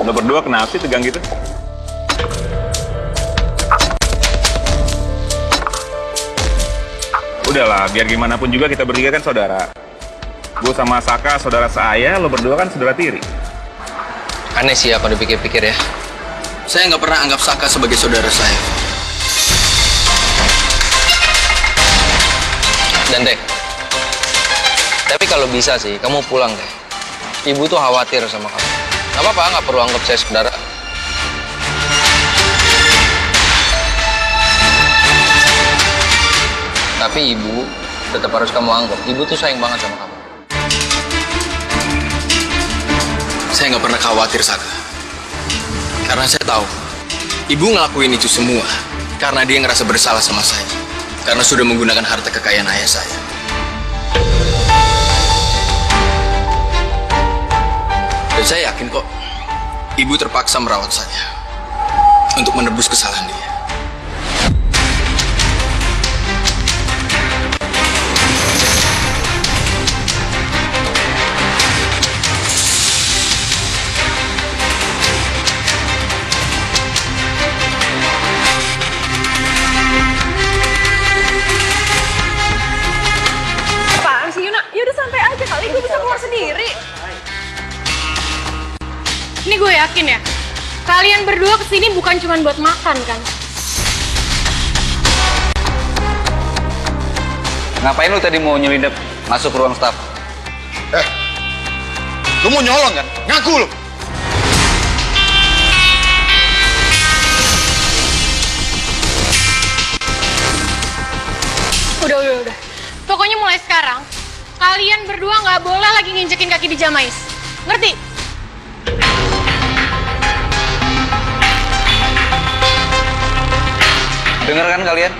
Lo berdua kenapa sih tegang gitu? Udahlah, biar gimana pun juga kita bertiga kan saudara. Gue sama Saka saudara saya, lo berdua kan saudara tiri. Aneh sih ya kalau dipikir-pikir ya. Saya nggak pernah anggap Saka sebagai saudara saya. Dan Dek, tapi kalau bisa sih, kamu pulang deh. Ibu tuh khawatir sama kamu. Gak apa-apa, nggak perlu anggap saya saudara. Tapi ibu tetap harus kamu anggap. Ibu tuh sayang banget sama kamu. Saya nggak pernah khawatir, Saka. Karena saya tahu, ibu ngelakuin itu semua karena dia ngerasa bersalah sama saya. Karena sudah menggunakan harta kekayaan ayah saya. Dan saya yakin kok, ibu terpaksa merawat saya untuk menebus kesalahan dia. Apaan sih Yuna? Ya udah santai aja kali, gue bisa keluar sendiri. Ini gue yakin ya, kalian berdua kesini bukan cuma buat makan kan? Ngapain lu tadi mau nyelindap masuk ruang staf? Lu mau nyolong kan? Ngaku lu! Udah. Pokoknya mulai sekarang, kalian berdua nggak boleh lagi nginjekin kaki di Jamais. Ngerti? Dengar kan kalian?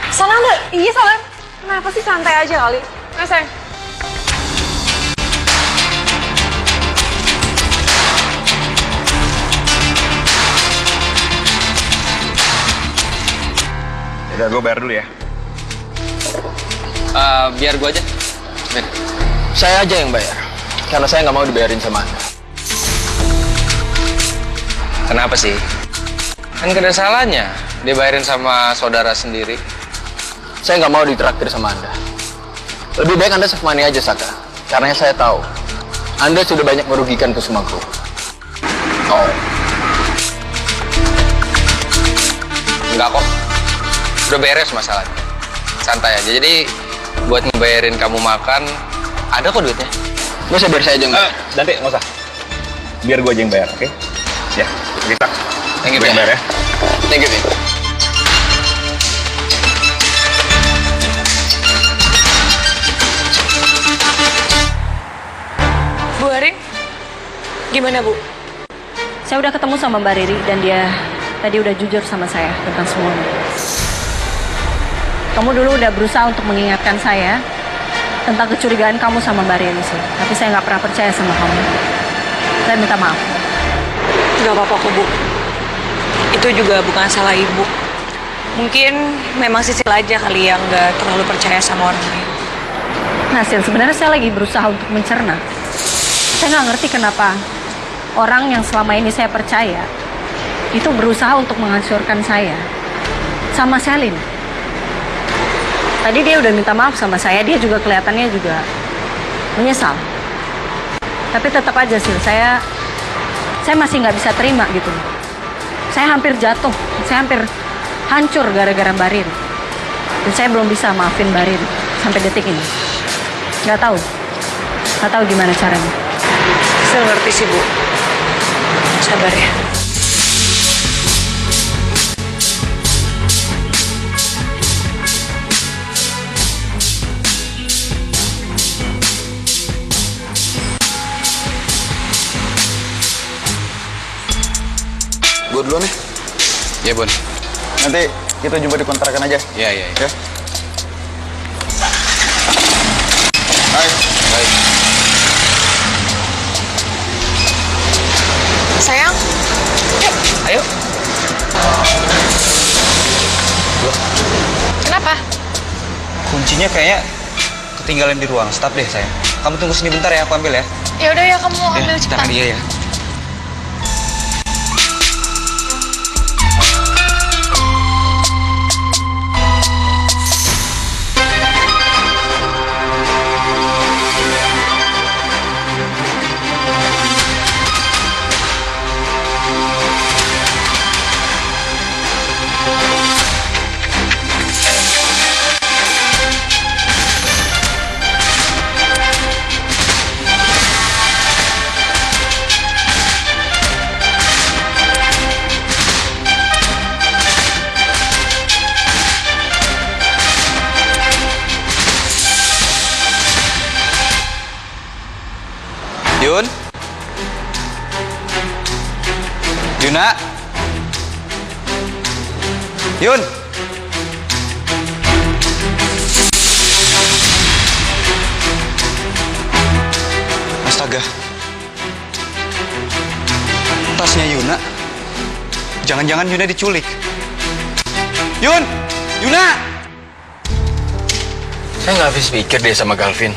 Salah nggak? Iya salah. Kenapa sih santai aja kali? Nah, sayang. Udah, gue bayar dulu ya. Biar gue aja. Biar. Saya aja yang bayar, karena saya nggak mau dibayarin sama Anda. Kenapa sih? Kan gak ada salahnya dibayarin sama saudara sendiri. Saya nggak mau ditraktir sama Anda. Lebih baik Anda save money aja, Saka. Karena saya tahu, Anda sudah banyak merugikan Kusuma Group. Oh. Enggak kok. Udah beres masalahnya. Santai aja. Jadi buat ngebayarin kamu makan, ada kok duitnya. Nggak usah, biar saya aja nggak. Nanti nggak usah. Biar gue aja yang bayar, oke? Ya, kita. Thank you, Gue yang bayar ya. Thank you, Vin. Bu Arin, gimana Bu? Saya udah ketemu sama Mbak Riri dan dia tadi udah jujur sama saya tentang semuanya. Kamu dulu udah berusaha untuk mengingatkan saya tentang kecurigaan kamu sama Mbak Riri sih. Tapi saya nggak pernah percaya sama kamu. Saya minta maaf. Gak apa-apa kok Bu. Itu juga bukan salah Ibu. Mungkin memang Sisil aja kali yang gak terlalu percaya sama orang lain. Nah, Sil, sebenarnya saya lagi berusaha untuk mencerna. Saya nggak ngerti kenapa orang yang selama ini saya percaya itu berusaha untuk menghancurkan saya sama Selin. Tadi dia udah minta maaf sama saya, dia juga kelihatannya juga menyesal. Tapi tetap aja sih, saya masih nggak bisa terima gitu. Saya hampir jatuh, saya hampir hancur gara-gara Mbak Riri. Dan saya belum bisa maafin Mbak Riri sampai detik ini. Nggak tahu gimana caranya. Saya ngerti sih Bu. Sabar ya. Gue duluan nih. Iya, Bon. Nanti kita jumpa di kontrakan aja. Iya. Ya. Hai. Baik. Sayang, Ayo. kenapa? Kuncinya kayaknya ketinggalan di ruang staf deh, sayang. Kamu tunggu sini bentar ya, aku ambil ya. Ya udah ya, kamu ambil Kita cepetan. dia ya. Yuna. Yun. Astaga. Tasnya Yuna. Jangan-jangan Yuna diculik. Yun! Yuna! Saya nggak habis pikir deh sama Galvin.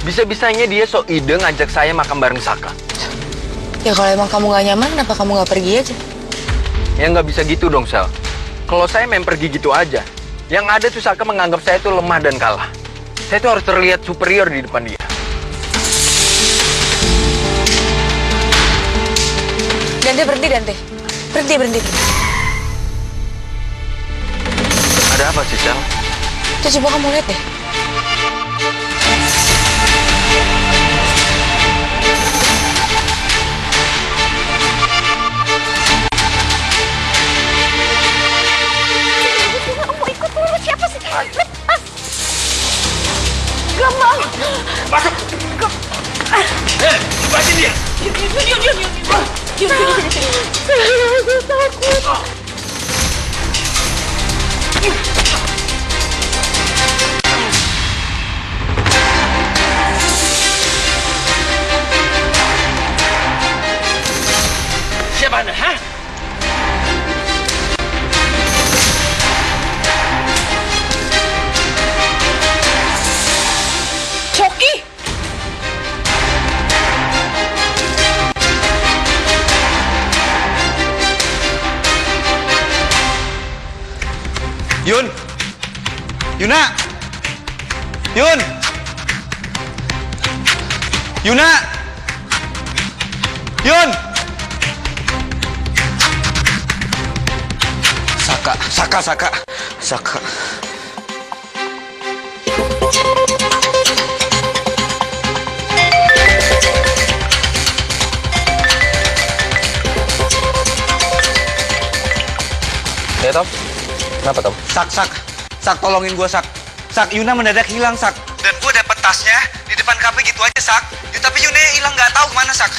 Bisa-bisanya dia so ide ngajak saya makan bareng Saka. Ya kalau emang kamu nggak nyaman, kenapa kamu nggak pergi aja? Ya nggak bisa gitu dong, Sal. Kalau saya main pergi gitu aja, yang ada tuh Saka menganggap saya tuh lemah dan kalah. Saya tuh harus terlihat superior di depan dia. Dante, berhenti, Dante. Berhenti. Ada apa sih, Sal? Tuh coba kamu lihat deh. Siapa sih? Gak mau. Masuk. Lepasin dia. Aku takut. Siapa Anda, hah? Coki! Yun! Yuna! Yun! Yuna! Yun! Saka. Ya, Tom? Kenapa, Tom? Sak, tolongin gue, Sak. Sak, Yuna mendadak hilang, Sak. Dan gue dapet tasnya di depan kafe gitu aja, Sak. Tapi Yuna hilang nggak tahu kemana, Sak.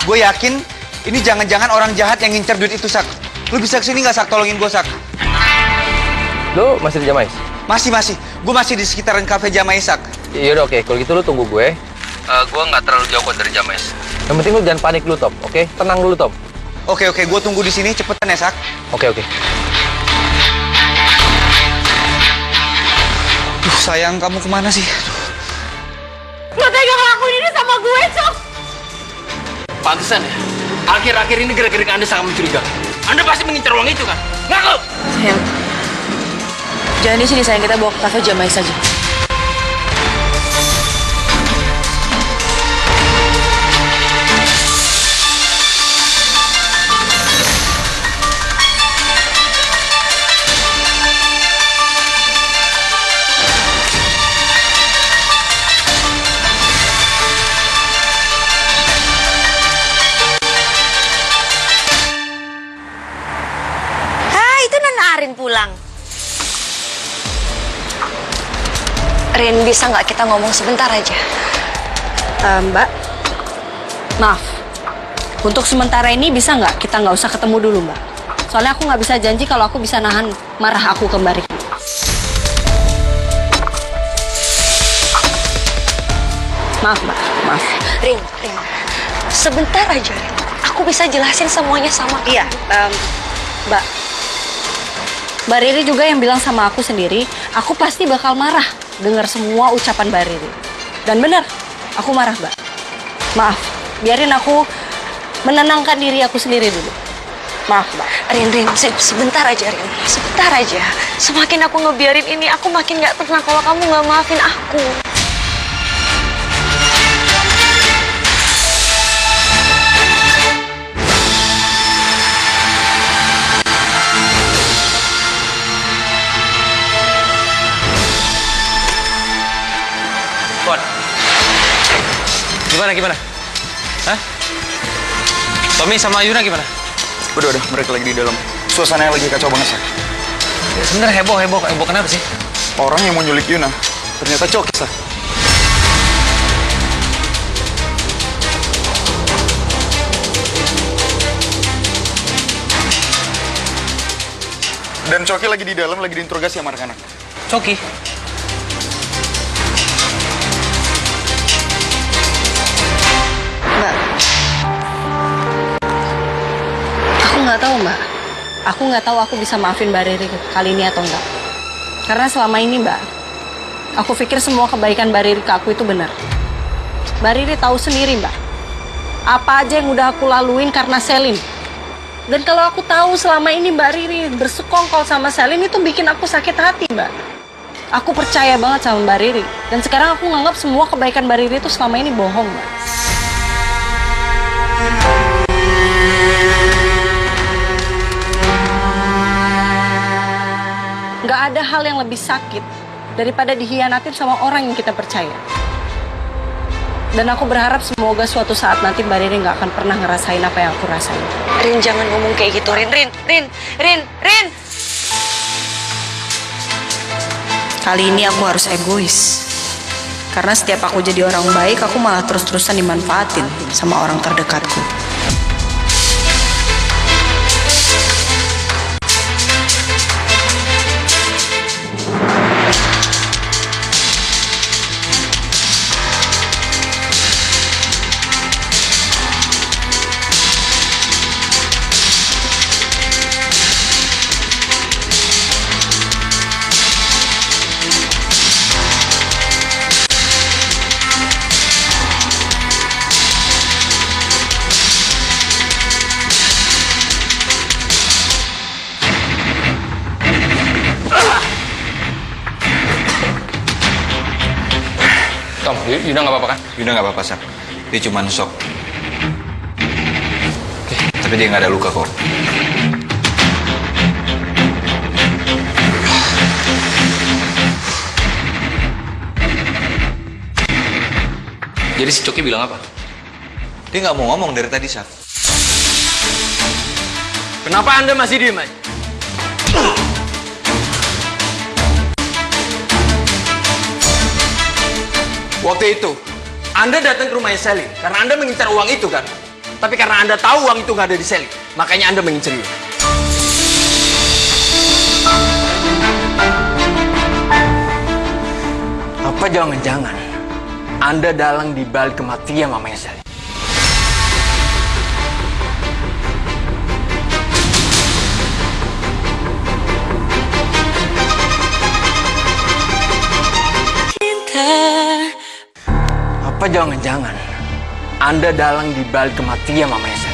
Gue yakin ini jangan-jangan orang jahat yang ngincer duit itu, Sak. Lu bisa kesini nggak, Sak? Tolongin gue, Sak. Lu masih di Jamais? Masih. Gue masih di sekitaran kafe Jamais, Sak. Yaudah, oke. Kalau gitu lu tunggu gue. Gue nggak terlalu jauh kok dari Jamais. Yang penting lu jangan panik dulu, Tom. Oke? Tenang dulu, Tom. Oke. Gue tunggu di sini. Cepetan ya, Sak. Oke. Duh, sayang, kamu kemana sih? Lo tega ngelakuin ini sama gue, Cok? Pantesan ya. Akhir-akhir ini gara-gara Anda sangat mencurigakan. Anda pasti mengincar uang itu kan? Ngaku! Sayang, jangan di sini, sayang. Kita bawa ke kafe Jamais saja. Pulang. Rin, bisa nggak kita ngomong sebentar aja? Mbak, maaf. Untuk sementara ini bisa nggak kita nggak usah ketemu dulu, Mbak? Soalnya aku nggak bisa janji kalau aku bisa nahan marah aku ke Mbak Riki. Maaf, Mbak. Maaf. Rin. Sebentar aja, Rin. Aku bisa jelasin semuanya sama kamu. Iya, Mbak Riri juga yang bilang sama aku sendiri, aku pasti bakal marah dengar semua ucapan Mbak Riri. Dan benar, aku marah, Mbak. Maaf, biarin aku menenangkan diri aku sendiri dulu. Maaf, Mbak. Rin, sebentar aja, Rin. Sebentar aja. Semakin aku ngebiarin ini, aku makin gak tenang kalau kamu gak maafin aku. Gimana? Hah? Tommy sama Yuna gimana? Udah, mereka lagi di dalam. Suasananya lagi kacau banget, Sak. Sebenarnya heboh kenapa sih? Orang yang mau nyulik Yuna ternyata Coki, Sak. Dan Coki lagi di dalam, lagi diinterogasi sama anak-anak. Coki? Mbak, aku nggak tahu Mbak. Aku nggak tahu aku bisa maafin Mbak Riri kali ini atau enggak. Karena selama ini Mbak, aku pikir semua kebaikan Mbak Riri ke aku itu benar. Mbak Riri tahu sendiri Mbak, apa aja yang udah aku laluin karena Selin. Dan kalau aku tahu selama ini Mbak Riri bersekongkol sama Selin itu bikin aku sakit hati Mbak. Aku percaya banget sama Mbak Riri. Dan sekarang aku nganggap semua kebaikan Mbak Riri itu selama ini bohong Mbak. Nggak ada hal yang lebih sakit daripada dihianatin sama orang yang kita percaya. Dan aku berharap semoga suatu saat nanti Mbak Riri nggak akan pernah ngerasain apa yang aku rasain. Rin, jangan ngomong kayak gitu, Rin. Kali ini aku harus egois. Karena setiap aku jadi orang baik, aku malah terus-terusan dimanfaatin sama orang terdekatku. Tom, Yuda nggak apa-apa kan? Yuda nggak apa-apa, Sar. Dia cuma shock. Oke, tapi dia nggak ada luka kok. Jadi si Coki bilang apa? Dia nggak mau ngomong dari tadi, Sar. Kenapa Anda masih diem aja? Waktu itu, Anda datang ke rumahnya Selin karena Anda mengincar uang itu kan? Tapi karena Anda tahu uang itu nggak ada di Selin, makanya Anda mengincar dia. Apa jangan-jangan Anda dalang di balik kematian mamanya Selin? Apa jangan-jangan Anda dalang di balik kematian mamanya Selin?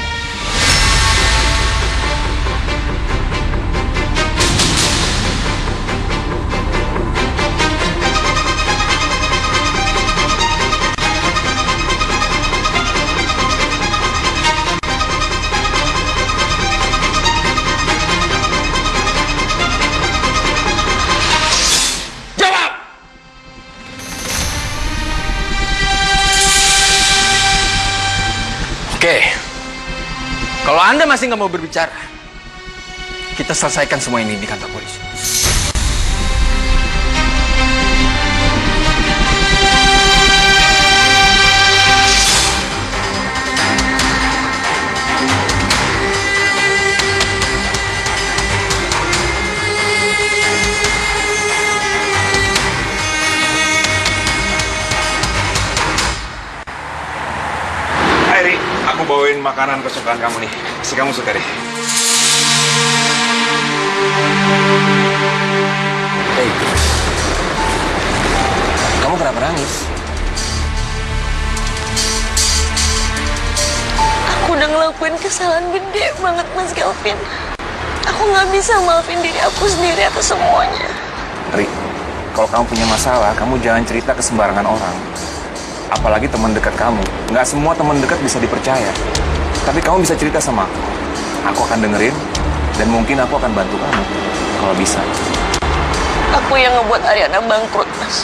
Oke, kalau Anda masih nggak mau berbicara, kita selesaikan semua ini di kantor polisi. Aku bawain makanan kesukaan kamu nih. Pasti kamu suka deh. Hey, kamu kenapa nangis? Aku udah ngelakuin kesalahan gede banget, Mas Kelvin. Aku nggak bisa maafin diri aku sendiri atas semuanya. Ri, kalau kamu punya masalah, kamu jangan cerita ke sembarangan orang. Apalagi teman dekat kamu. Nggak semua teman dekat bisa dipercaya. Tapi kamu bisa cerita sama aku. Aku akan dengerin, dan mungkin aku akan bantu kamu. Kalau bisa. Aku yang ngebuat Ariana bangkrut, Mas.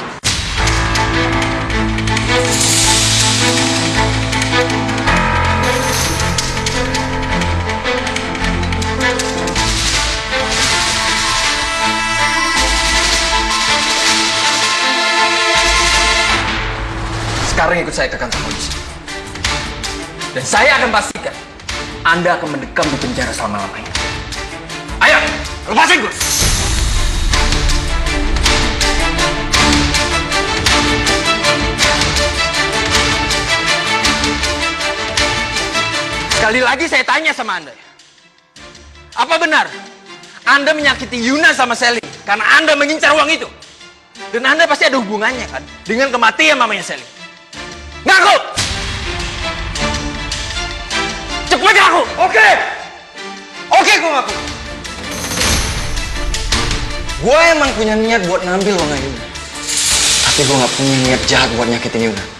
Sekarang ikut saya ke kantor polisi. Dan saya akan pastikan Anda akan mendekam di penjara selama-lamanya. Ayo, lepasin gue! Sekali lagi saya tanya sama Anda. Apa benar Anda menyakiti Yuna sama Selin karena Anda mengincar uang itu? Dan Anda pasti ada hubungannya kan dengan kematian mamanya Selin. Ngaku! Cepet ngaku! Oke! Oke, gue ngaku. Gue emang punya niat buat ngambil uangnya Yuna. Tapi gue gak punya niat jahat buat nyakitin Yuna.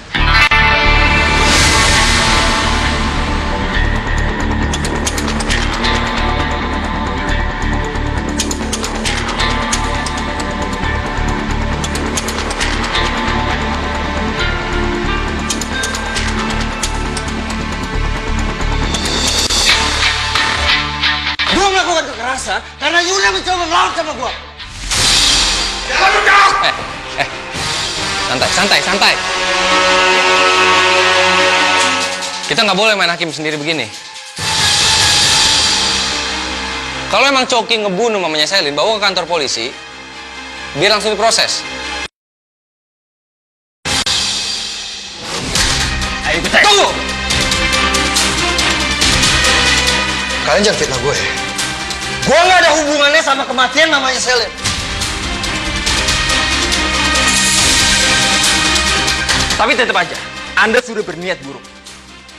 Gue melakukan kekerasan karena Yuna mencoba melawan sama gue. Jangan menjauh! Santai. Kita nggak boleh main hakim sendiri begini. Kalau emang Coki ngebunuh mamanya Selin, bawa ke kantor polisi, biar langsung diproses. Ayo ikut saya. Tunggu! Kalian jangan fitnah gue. Gue nggak ada hubungannya sama kematian mamanya Selin. Tapi tetap aja, Anda sudah berniat buruk.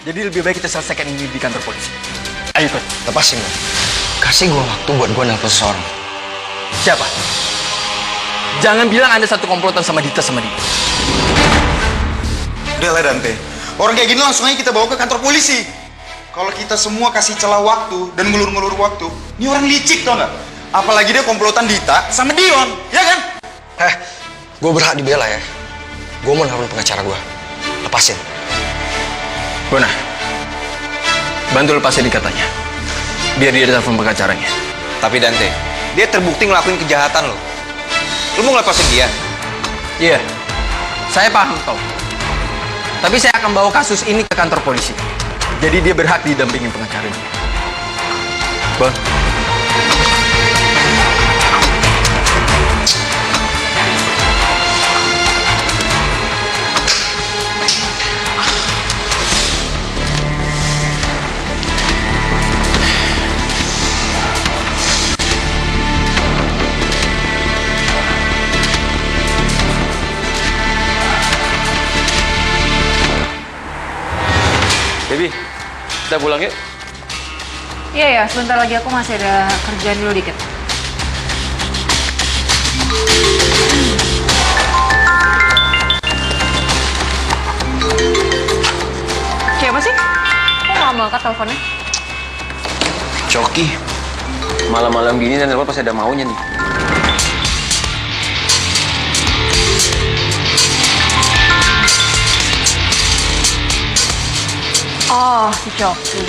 Jadi lebih baik kita selesaikan ini di kantor polisi. Ayo ikut. Lepasin gue. Kasih gue waktu buat gue nelfon seseorang. Siapa? Jangan bilang Anda satu komplotan sama Dita sama dia. Udah lah Dante, orang kayak gini langsung aja kita bawa ke kantor polisi. Kalau kita semua kasih celah waktu dan ngulur-ngulur waktu, ini orang licik tau nggak? Apalagi dia komplotan Dita sama Dion, ya kan? Gue berhak dibela ya. Gue mau nelfon pengacara gue. Lepasin. Bona, bantu lepasin ikatanya. Biar dia telepon pengacaranya. Tapi Dante, dia terbukti ngelakuin kejahatan lo. Lo mau ngelepasin dia? Iya, saya paham toh. Tapi saya akan bawa kasus ini ke kantor polisi. Jadi dia berhak didampingin pengacaranya. Bon. Baby, kita pulang yuk. Iya ya, sebentar lagi aku masih ada kerjaan dulu dikit. Siapa sih? Kok nggak mau angkat teleponnya? Coki. Malam-malam gini dan telepon pasti ada maunya nih. Oh, si Coki.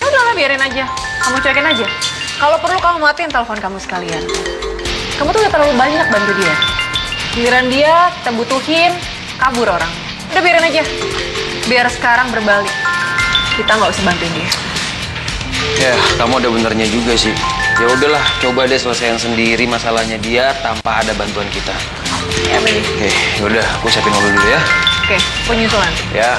Ya udahlah, biarin aja. Kamu cuekin aja. Kalau perlu kamu matiin telepon kamu sekalian. Kamu tuh udah terlalu banyak bantu dia. Giliran dia, kita butuhin, kabur orang. Udah biarin aja. Biar sekarang berbalik. Kita nggak usah bantuin dia. Ya, kamu ada benernya juga sih. Ya udahlah, coba deh selesaiin sendiri masalahnya dia tanpa ada bantuan kita. Ya, baby. Oke, yaudah, aku siapin mobil dulu ya. Oke, penyusulan. Ya.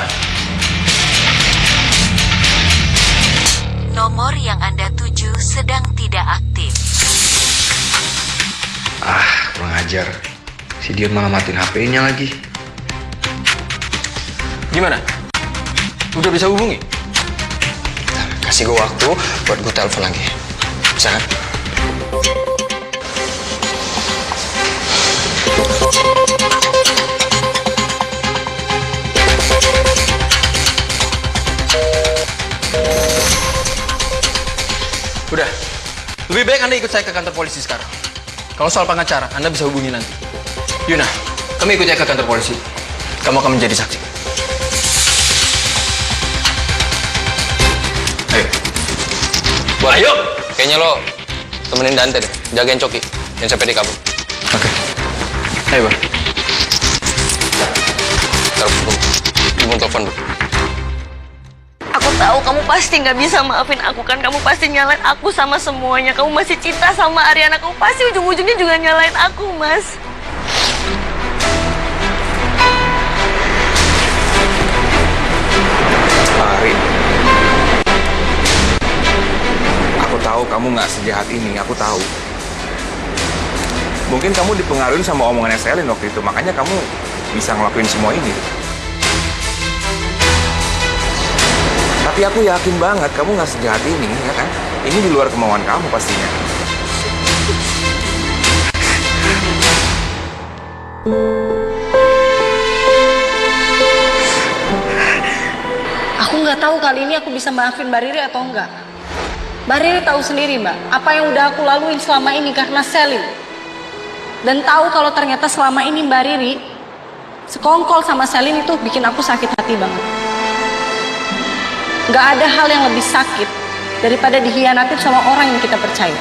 Nomor yang Anda tuju sedang tidak aktif. Kurang ajar. Si Dion malah matiin HP-nya lagi. Gimana? Udah bisa hubungi? Kasih gue waktu buat gue telepon lagi. Bisa kan? Udah. Lebih baik Anda ikut saya ke kantor polisi sekarang. Kalau soal pengacara, Anda bisa hubungi nanti. Yuna, kami ikut saya ke kantor polisi. Kamu akan menjadi saksi. Ayo. Wah, ayo. Kayaknya lo temenin Dante deh. Jagain Coki. Jangan sampai dia kabur. Oke. Ayo, Bang. Telepon telepon dulu. Aku tahu kamu pasti nggak bisa maafin aku kan. Kamu pasti nyalain aku sama semuanya. Kamu masih cinta sama Ariana. Kamu pasti ujung-ujungnya juga nyalain aku, Mas. Ari. kamu nggak sejahat ini, aku tahu. Mungkin kamu dipengaruhi sama omongannya Selin waktu itu, makanya kamu bisa ngelakuin semua ini. Tapi aku yakin banget kamu nggak sejahat ini, ya kan? Ini di luar kemauan kamu pastinya. Aku nggak tahu kali ini aku bisa maafin Mbak Riri atau enggak. Mbak Riri tahu sendiri, Mbak, apa yang udah aku laluin selama ini karena Selin. Dan tahu kalau ternyata selama ini Mbak Riri sekongkol sama Selin itu bikin aku sakit hati banget. Gak ada hal yang lebih sakit daripada dikhianatin sama orang yang kita percaya.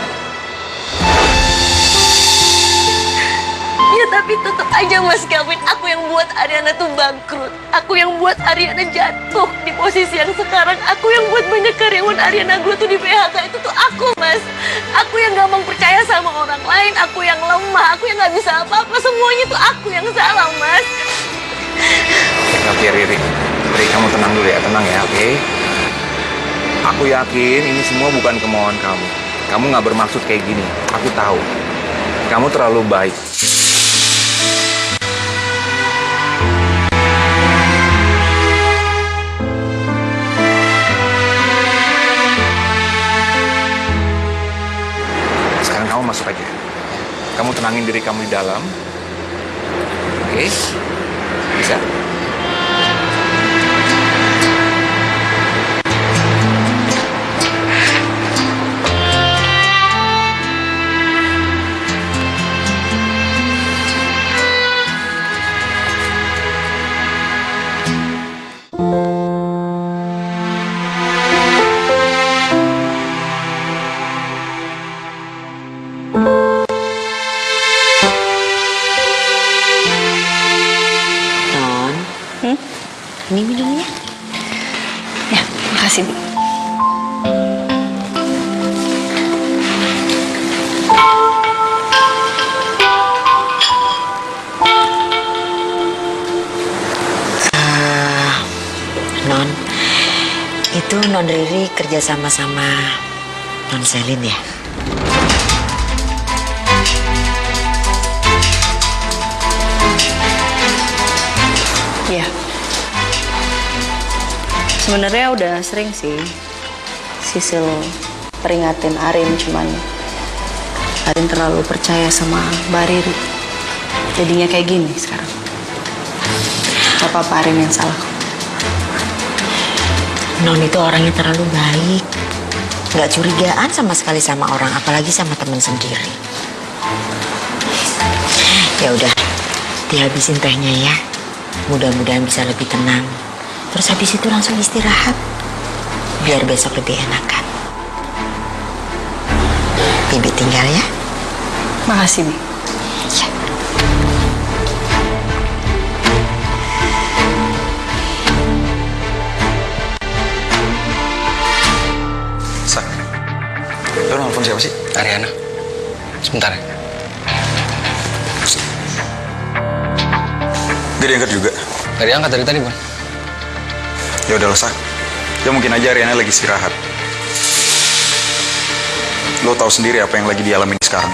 Ya tapi tetap aja Mas Kevin, aku yang buat Ariana tuh bangkrut. Aku yang buat Ariana jatuh di posisi yang sekarang. Aku yang buat banyak karyawan Ariana gue tuh di PHK. Itu tuh aku, Mas. Aku yang gampang percaya sama orang lain. Aku yang lemah. Aku yang gak bisa apa-apa. Semuanya tuh aku yang salah, Mas. Oke, Riri. Riri, kamu tenang dulu ya, tenang ya, oke? Aku yakin ini semua bukan kemauan kamu. Kamu gak bermaksud kayak gini. Aku tahu. Kamu terlalu baik. Sekarang kamu masuk aja. Kamu tenangin diri kamu di dalam. Oke? Bisa? Ini minumnya. Ya, makasih, Bi. Non, itu Non Riri kerja sama Non Selin ya? Iya. Sebenarnya udah sering sih Sisil peringatin Arin, cuman Arin terlalu percaya sama Mbak Riri. Jadinya kayak gini sekarang. Gak apa-apa, Arin yang salah. Non itu orangnya terlalu baik. Gak curigaan sama sekali sama orang, apalagi sama teman sendiri. Ya udah, dihabisin tehnya ya. Mudah-mudahan bisa lebih tenang. Terus habis itu langsung istirahat. Biar besok lebih enakan. Bibi tinggal ya. Makasih, Bi. Ya. Sak, lo nelfon siapa sih? Ariana. Sebentar ya. Gak diangkat juga? Gak diangkat dari tadi, Bang. Ya udah lo, Sak. Ya mungkin aja Ariana lagi istirahat. Lo tahu sendiri apa yang lagi dialamin sekarang.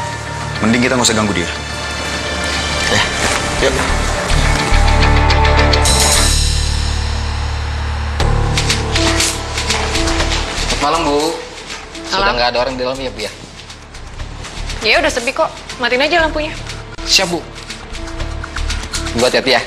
Mending kita nggak usah ganggu dia. Yuk. Malam, Bu. Sudah Malam. nggak ada orang di dalam ya, Bu ya? Ya udah sepi kok. Matiin aja lampunya. Siap, Bu. Buat hati ya.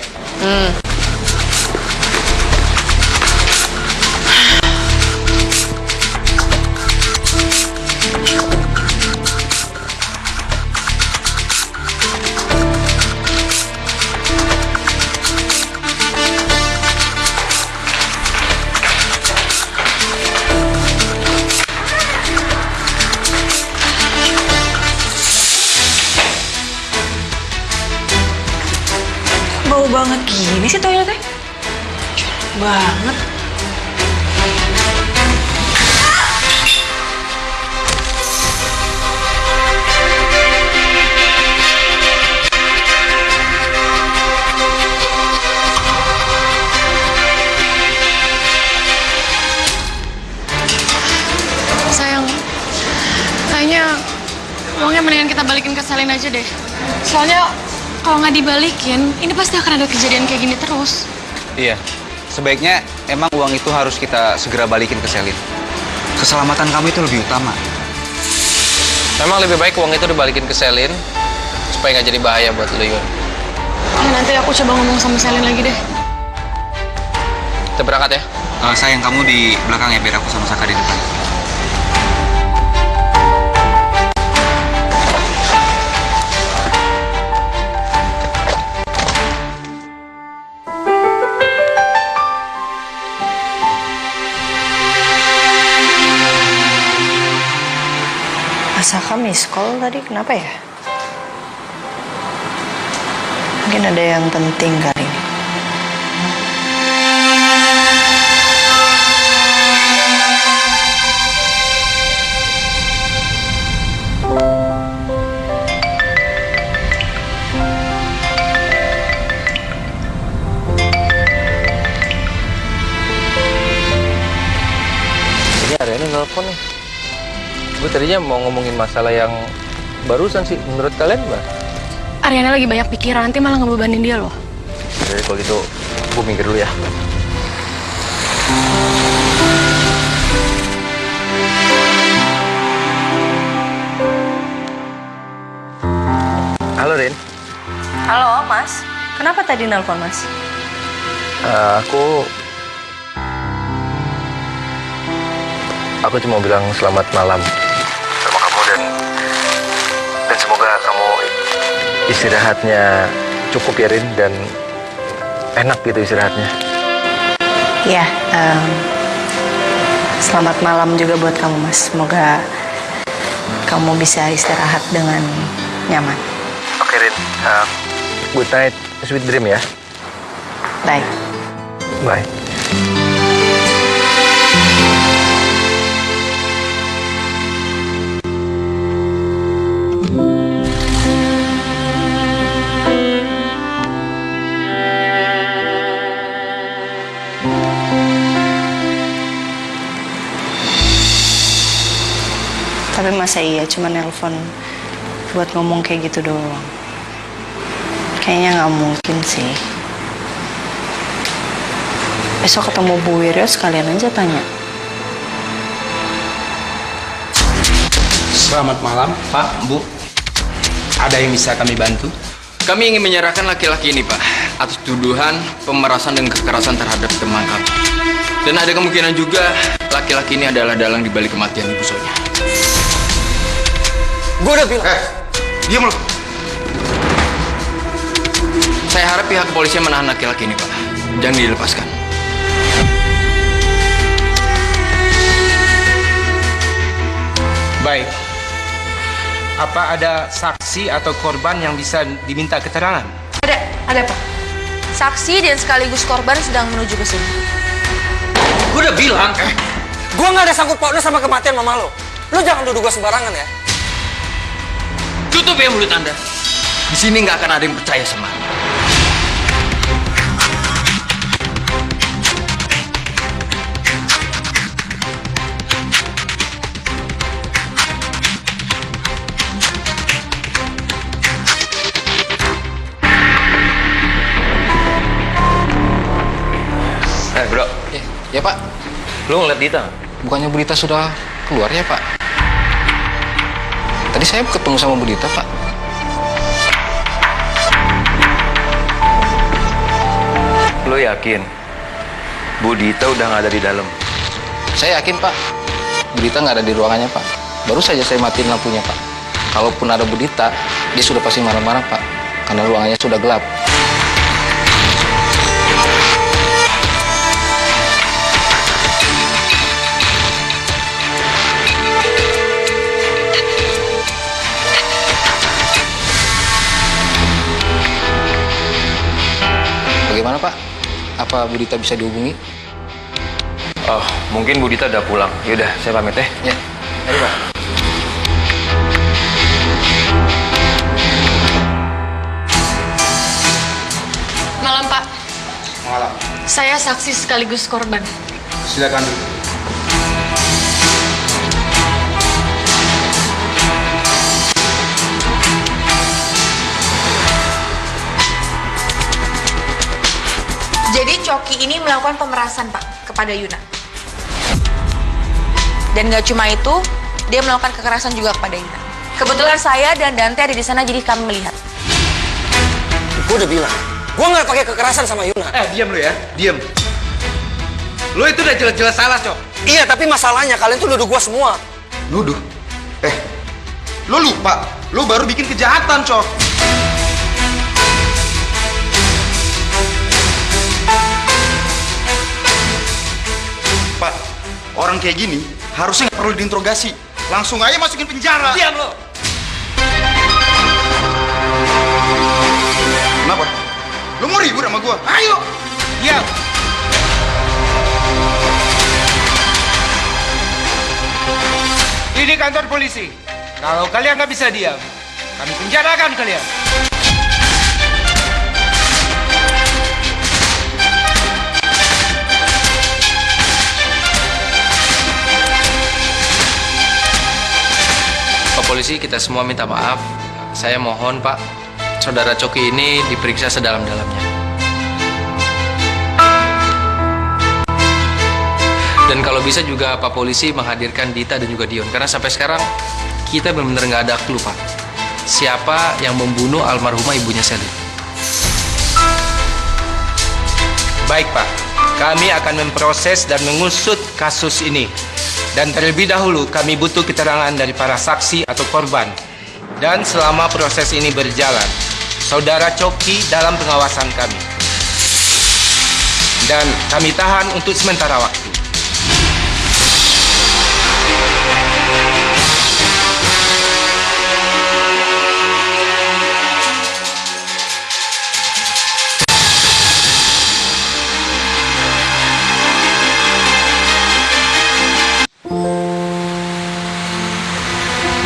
Bau banget gini sih toiletnya. Jorok banget. Kayaknya uangnya mendingan kita balikin ke Selin aja deh. Soalnya kalau nggak dibalikin, ini pasti akan ada kejadian kayak gini terus. Iya, sebaiknya emang uang itu harus kita segera balikin ke Selin. Keselamatan kamu itu lebih utama. Memang lebih baik uang itu dibalikin ke Selin supaya nggak jadi bahaya buat lu, Yun. Ya, nanti aku coba ngomong sama Selin lagi deh. Kita berangkat ya. Sayang, kamu di belakang ya, biar aku sama Saka di depan. Saka miss call tadi, kenapa ya? Mungkin ada yang penting kali ini. Ini Ariana nelfon nih. Gue tadinya mau ngomongin masalah yang barusan sih. Menurut kalian gimana? Ariana lagi banyak pikiran, nanti malah ngebebanin dia loh. Jadi kalau gitu, gue minggir dulu ya. Halo, Rin. Halo, Mas. Kenapa tadi nelpon, Mas? Aku cuma bilang selamat malam sama kamu dan semoga kamu istirahatnya cukup ya, Rin, dan enak gitu istirahatnya. Iya, selamat malam juga buat kamu, Mas. Semoga kamu bisa istirahat dengan nyaman. Oke, Rin. Good night, sweet dream ya. Bye. Bye. Tapi masa iya cuma nelpon buat ngomong kayak gitu doang? Kayaknya nggak mungkin sih. Besok ketemu Bu Wiryo sekalian aja tanya. Selamat malam, Pak, Bu. Ada yang bisa kami bantu? Kami ingin menyerahkan laki-laki ini, Pak, atas tuduhan pemerasan dan kekerasan terhadap teman kami. Dan ada kemungkinan juga laki-laki ini adalah dalang di balik kematian Ibu Sonya. Gue udah bilang. Diam lo. Saya harap pihak kepolisian menahan laki-laki ini, Pak. Jangan dilepaskan. Baik. Apa ada saksi atau korban yang bisa diminta keterangan? Ada Pak. Saksi dan sekaligus korban sedang menuju ke sini. Gue udah bilang. Gue nggak ada sangkut pautnya sama kematian mama lo. Lo jangan duduk gue sembarangan ya. Tutup ya mulut Anda. Di sini nggak akan ada yang percaya sama Anda. Bro. Ya, Pak. Lu ngeliat Dita? Bukannya Bu Dita sudah keluar ya, Pak? Tadi saya ketemu sama Bu Dita, Pak. Lu yakin Bu Dita udah nggak ada di dalam? Saya yakin, Pak. Bu Dita nggak ada di ruangannya, Pak. Baru saja saya matiin lampunya, Pak. Kalaupun ada Bu Dita, dia sudah pasti marah-marah, Pak. Karena ruangannya sudah gelap. Bagaimana, Pak? Apa Bu Dita bisa dihubungi? Oh, mungkin Bu Dita udah pulang. Yaudah, saya pamit ya. Ya, mari, Pak. Malam, Pak. Malam. Saya saksi sekaligus korban. Silakan. ini melakukan pemerasan, Pak, kepada Yuna. Dan gak cuma itu, dia melakukan kekerasan juga kepada Yuna. Kebetulan saya dan Dante ada di sana, jadi kami melihat. Gue udah bilang, gue nggak pakai kekerasan sama Yuna. Diam lu ya, diam. Lu itu udah jelas-jelas salah, Cok. Iya, tapi masalahnya kalian tuh nuduh gue semua. Nuduh? Lo lupa, lo baru bikin kejahatan, Cok. Pak, orang kayak gini harusnya nggak perlu diinterogasi. Langsung aja masukin penjara. Diam lo. Kenapa? Lo mau ribut sama gua? Ayo! Diam! Ini kantor polisi. Kalau kalian nggak bisa diam, kami penjarakan kalian. Pak polisi, kita semua minta maaf. Saya mohon, Pak, saudara Coki ini diperiksa sedalam-dalamnya. Dan kalau bisa juga Pak polisi menghadirkan Dita dan juga Dion, karena sampai sekarang kita benar-benar nggak ada clue, Pak, siapa yang membunuh almarhumah ibunya Selin. Baik, Pak. Kami akan memproses dan mengusut kasus ini. Dan terlebih dahulu kami butuh keterangan dari para saksi atau korban. Dan selama proses ini berjalan, saudara Coki dalam pengawasan kami. Dan kami tahan untuk sementara waktu.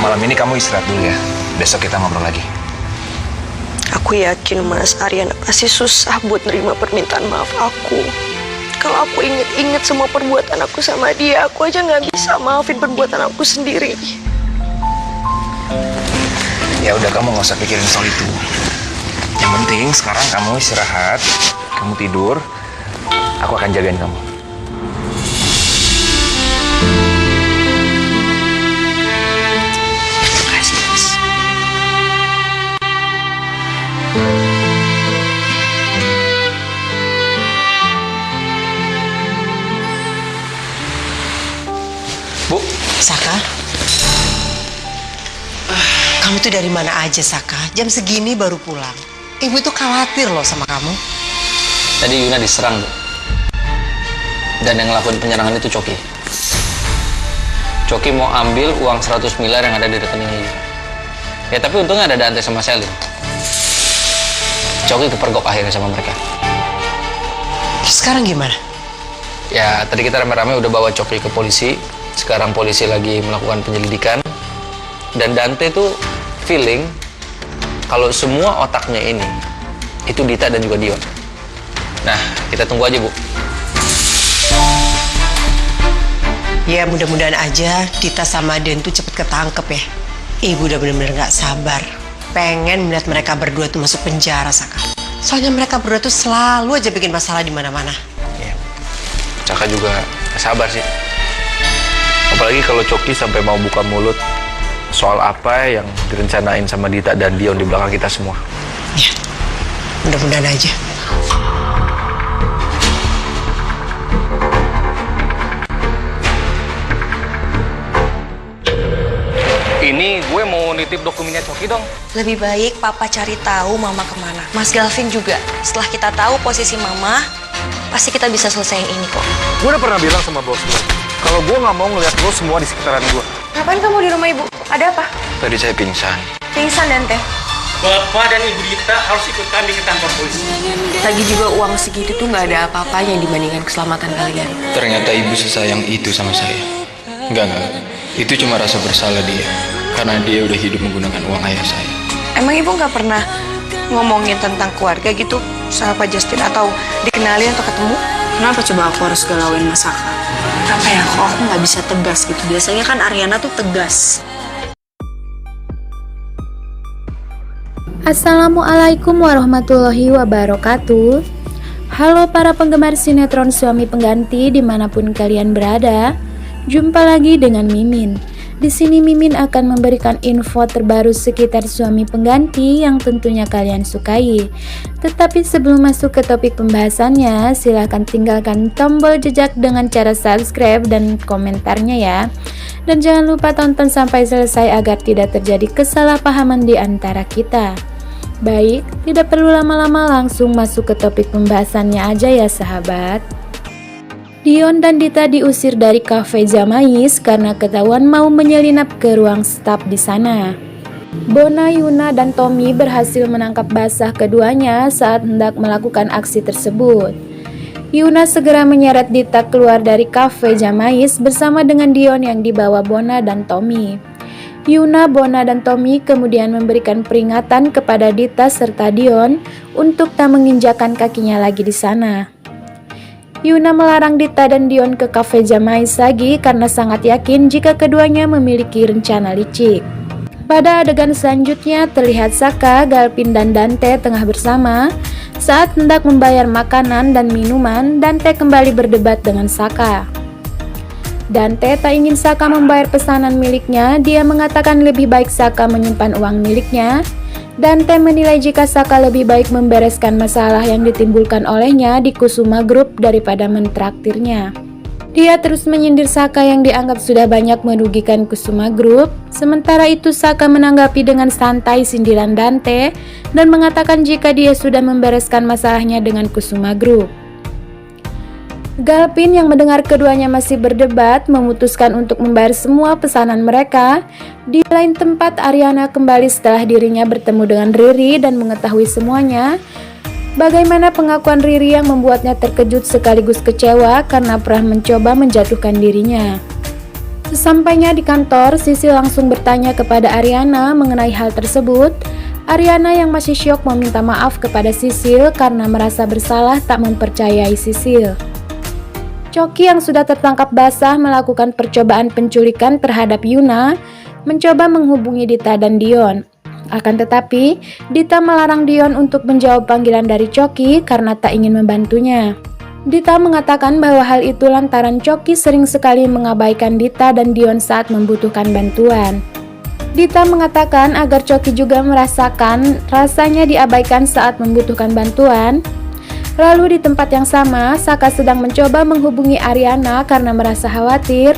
Malam ini kamu istirahat dulu ya. Besok kita ngobrol lagi. Aku yakin Mas Ariana pasti susah buat nerima permintaan maaf aku. Kalau aku inget-inget semua perbuatan aku sama dia, aku aja nggak bisa maafin perbuatan aku sendiri. Ya udah, kamu nggak usah pikirin soal itu. Yang penting sekarang kamu istirahat, kamu tidur. Aku akan jagain kamu. Bu, Saka. Kamu tuh dari mana aja, Saka? Jam segini baru pulang. Ibu tuh khawatir loh sama kamu. Tadi Yuna diserang, Bu. Dan yang ngelakuin penyerangan itu Coki. Coki mau ambil uang 100 miliar yang ada di rekeningnya Yuna. Ya tapi untungnya ada Dante sama Selin. Coki kepergok akhirnya sama mereka. Sekarang gimana? Ya tadi kita rame-rame udah bawa Coki ke polisi. Sekarang polisi lagi melakukan penyelidikan. Dan Dante tuh feeling kalau semua otaknya ini itu Dita dan juga Dion. Nah, kita tunggu aja, Bu. Ya mudah-mudahan aja Dita sama Den tuh cepet ketangkep ya. Ibu udah bener-bener gak sabar. Pengen melihat mereka berdua tuh masuk penjara, Saka. Soalnya mereka berdua tuh selalu aja bikin masalah di mana-mana. Ya, Saka juga gak sabar sih. Apalagi kalau Coki sampai mau buka mulut soal apa yang direncanain sama Dita dan Dion di belakang kita semua. Ya, mudah-mudahan aja. Ini gue mau nitip dokumennya Coki dong. Lebih baik Papa cari tahu Mama kemana. Mas Galvin juga. Setelah kita tahu posisi Mama, pasti kita bisa selesaiin ini kok. Gue udah pernah bilang sama bos lo, kalau gue nggak mau ngeliat lo semua di sekitaran gue. Ngapain kamu di rumah Ibu? Ada apa? Tadi saya pingsan. Pingsan, Dante. Bapak dan Ibu Dita harus ikut kami ke kantor polisi. Lagi juga uang segitu tuh nggak ada apa-apanya dibandingkan keselamatan kalian. Ternyata ibu sesayang itu sama saya. Enggak. Itu cuma rasa bersalah dia. Karena dia udah hidup menggunakan uang ayah saya. Emang Ibu nggak pernah ngomongin tentang keluarga gitu sama Pak Justin atau dikenalin atau ketemu? Kenapa coba aku harus galauin Mas Saka? Apa ya, kok aku nggak bisa tegas gitu? Biasanya kan Ariana tuh tegas. Assalamualaikum warahmatullahi wabarakatuh. Halo para penggemar sinetron Suami Pengganti dimanapun kalian berada, jumpa lagi dengan Mimin. Di sini Mimin akan memberikan info terbaru sekitar Suami Pengganti yang tentunya kalian sukai. Tetapi sebelum masuk ke topik pembahasannya, silahkan tinggalkan tombol jejak dengan cara subscribe dan komentarnya ya. Dan jangan lupa tonton sampai selesai agar tidak terjadi kesalahpahaman di antara kita. Baik, tidak perlu lama-lama, langsung masuk ke topik pembahasannya aja ya sahabat. Dion dan Dita diusir dari kafe Jamais karena ketahuan mau menyelinap ke ruang staf di sana. Bona, Yuna, dan Tommy berhasil menangkap basah keduanya saat hendak melakukan aksi tersebut. Yuna segera menyeret Dita keluar dari kafe Jamais bersama dengan Dion yang dibawa Bona dan Tommy. Yuna, Bona, dan Tommy kemudian memberikan peringatan kepada Dita serta Dion untuk tak menginjakan kakinya lagi di sana. Yuna melarang Dita dan Dion ke kafe Jamais lagi karena sangat yakin jika keduanya memiliki rencana licik. Pada adegan selanjutnya terlihat Saka, Galpin, dan Dante tengah bersama. Saat hendak membayar makanan dan minuman, Dante kembali berdebat dengan Saka. Dante tak ingin Saka membayar pesanan miliknya, dia mengatakan lebih baik Saka menyimpan uang miliknya. Dante menilai jika Saka lebih baik membereskan masalah yang ditimbulkan olehnya di Kusuma Group daripada mentraktirnya. Dia terus menyindir Saka yang dianggap sudah banyak merugikan Kusuma Group. Sementara itu Saka menanggapi dengan santai sindiran Dante dan mengatakan jika dia sudah membereskan masalahnya dengan Kusuma Group. Galpin yang mendengar keduanya masih berdebat memutuskan untuk membayar semua pesanan mereka. Di lain tempat Ariana kembali setelah dirinya bertemu dengan Riri dan mengetahui semuanya. Bagaimana pengakuan Riri yang membuatnya terkejut sekaligus kecewa karena pernah mencoba menjatuhkan dirinya. Sesampainya di kantor, Sisil langsung bertanya kepada Ariana mengenai hal tersebut. Ariana yang masih syok meminta maaf kepada Sisil karena merasa bersalah tak mempercayai Sisil. Coki yang sudah tertangkap basah melakukan percobaan penculikan terhadap Yuna, mencoba menghubungi Dita dan Dion. Akan tetapi, Dita melarang Dion untuk menjawab panggilan dari Coki karena tak ingin membantunya. Dita mengatakan bahwa hal itu lantaran Coki sering sekali mengabaikan Dita dan Dion saat membutuhkan bantuan. Dita mengatakan agar Coki juga merasakan rasanya diabaikan saat membutuhkan bantuan. Lalu di tempat yang sama, Saka sedang mencoba menghubungi Ariana karena merasa khawatir.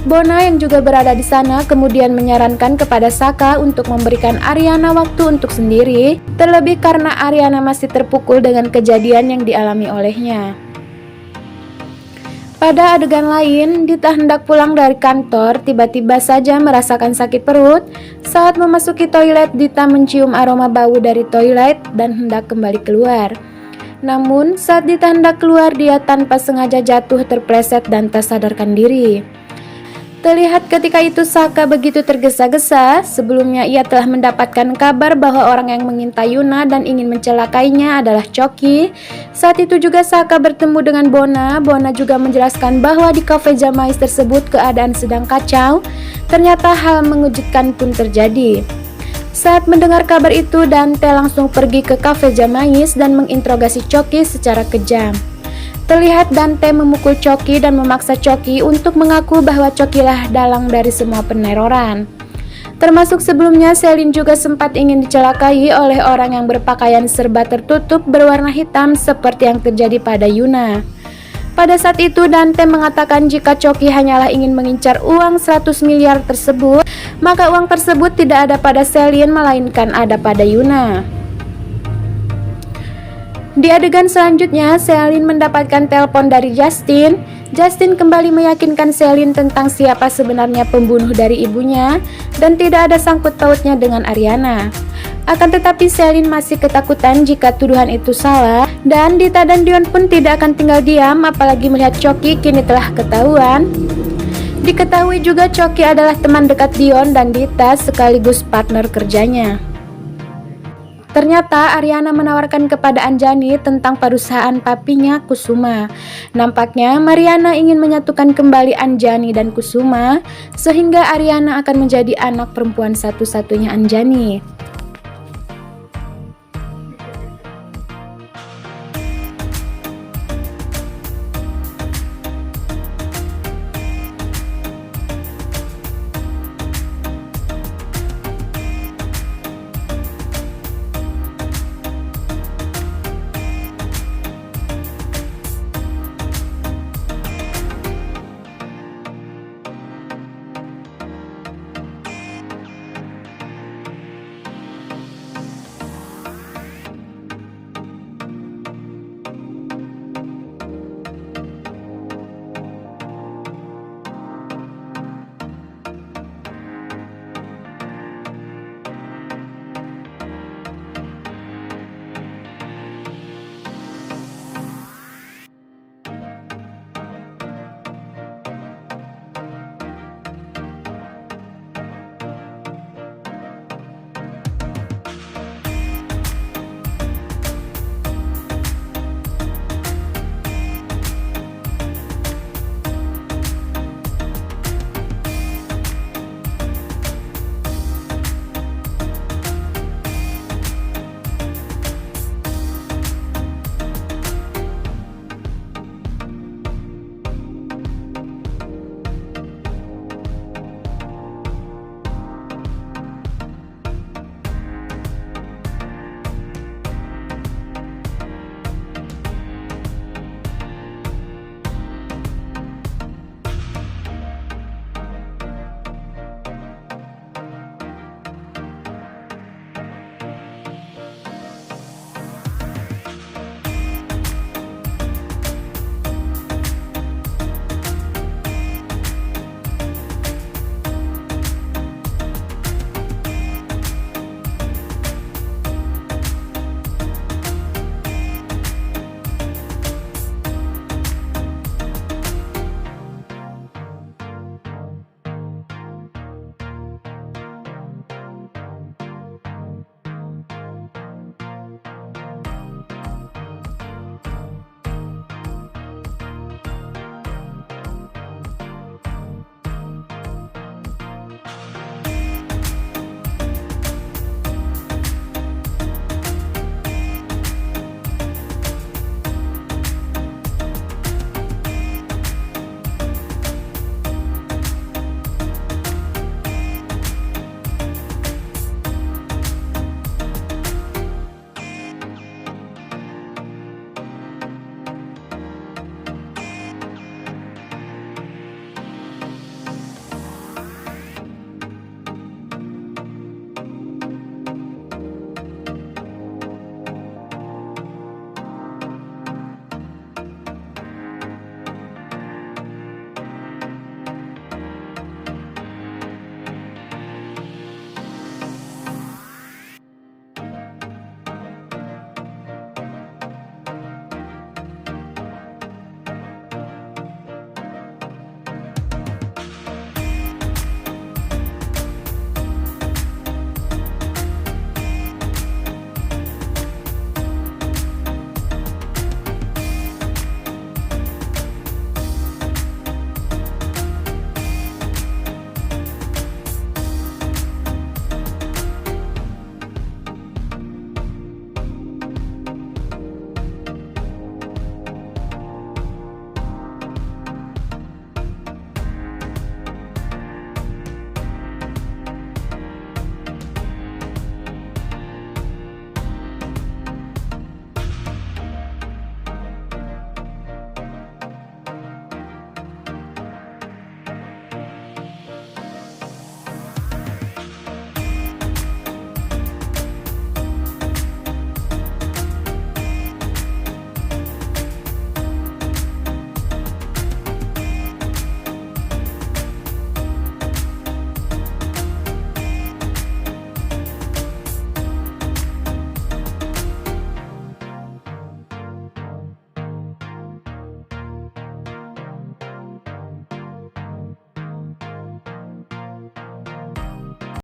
Bona yang juga berada di sana kemudian menyarankan kepada Saka untuk memberikan Ariana waktu untuk sendiri, terlebih karena Ariana masih terpukul dengan kejadian yang dialami olehnya. Pada adegan lain, Dita hendak pulang dari kantor, tiba-tiba saja merasakan sakit perut. Saat memasuki toilet, Dita mencium aroma bau dari toilet dan hendak kembali keluar. Namun, saat Dita hendak keluar, dia tanpa sengaja jatuh terpleset dan tak sadarkan diri. Terlihat ketika itu Saka begitu tergesa-gesa. Sebelumnya ia telah mendapatkan kabar bahwa orang yang mengintai Yuna dan ingin mencelakainya adalah Coki. Saat itu juga Saka bertemu dengan Bona. Bona juga menjelaskan bahwa di kafe Jamais tersebut keadaan sedang kacau. Ternyata hal mengejutkan pun terjadi. Saat mendengar kabar itu, Dante langsung pergi ke kafe Jamais dan menginterogasi Coki secara kejam. Terlihat Dante memukul Coki dan memaksa Coki untuk mengaku bahwa Cokilah dalang dari semua peneroran. Termasuk sebelumnya, Selin juga sempat ingin dicelakai oleh orang yang berpakaian serba tertutup berwarna hitam seperti yang terjadi pada Yuna. Pada saat itu Dante mengatakan jika Coki hanyalah ingin mengincar uang 100 miliar tersebut, maka uang tersebut tidak ada pada Selin melainkan ada pada Yuna. Di adegan selanjutnya, Selin mendapatkan telepon dari Justin. Justin kembali meyakinkan Selin tentang siapa sebenarnya pembunuh dari ibunya dan tidak ada sangkut pautnya dengan Ariana. Akan tetapi Selin masih ketakutan jika tuduhan itu salah, dan Dita dan Dion pun tidak akan tinggal diam apalagi melihat Coki kini telah ketahuan. Diketahui juga Coki adalah teman dekat Dion dan Dita sekaligus partner kerjanya. Ternyata Ariana menawarkan kepada Anjani tentang perusahaan papinya Kusuma. Nampaknya Mariana ingin menyatukan kembali Anjani dan Kusuma sehingga Ariana akan menjadi anak perempuan satu-satunya Anjani.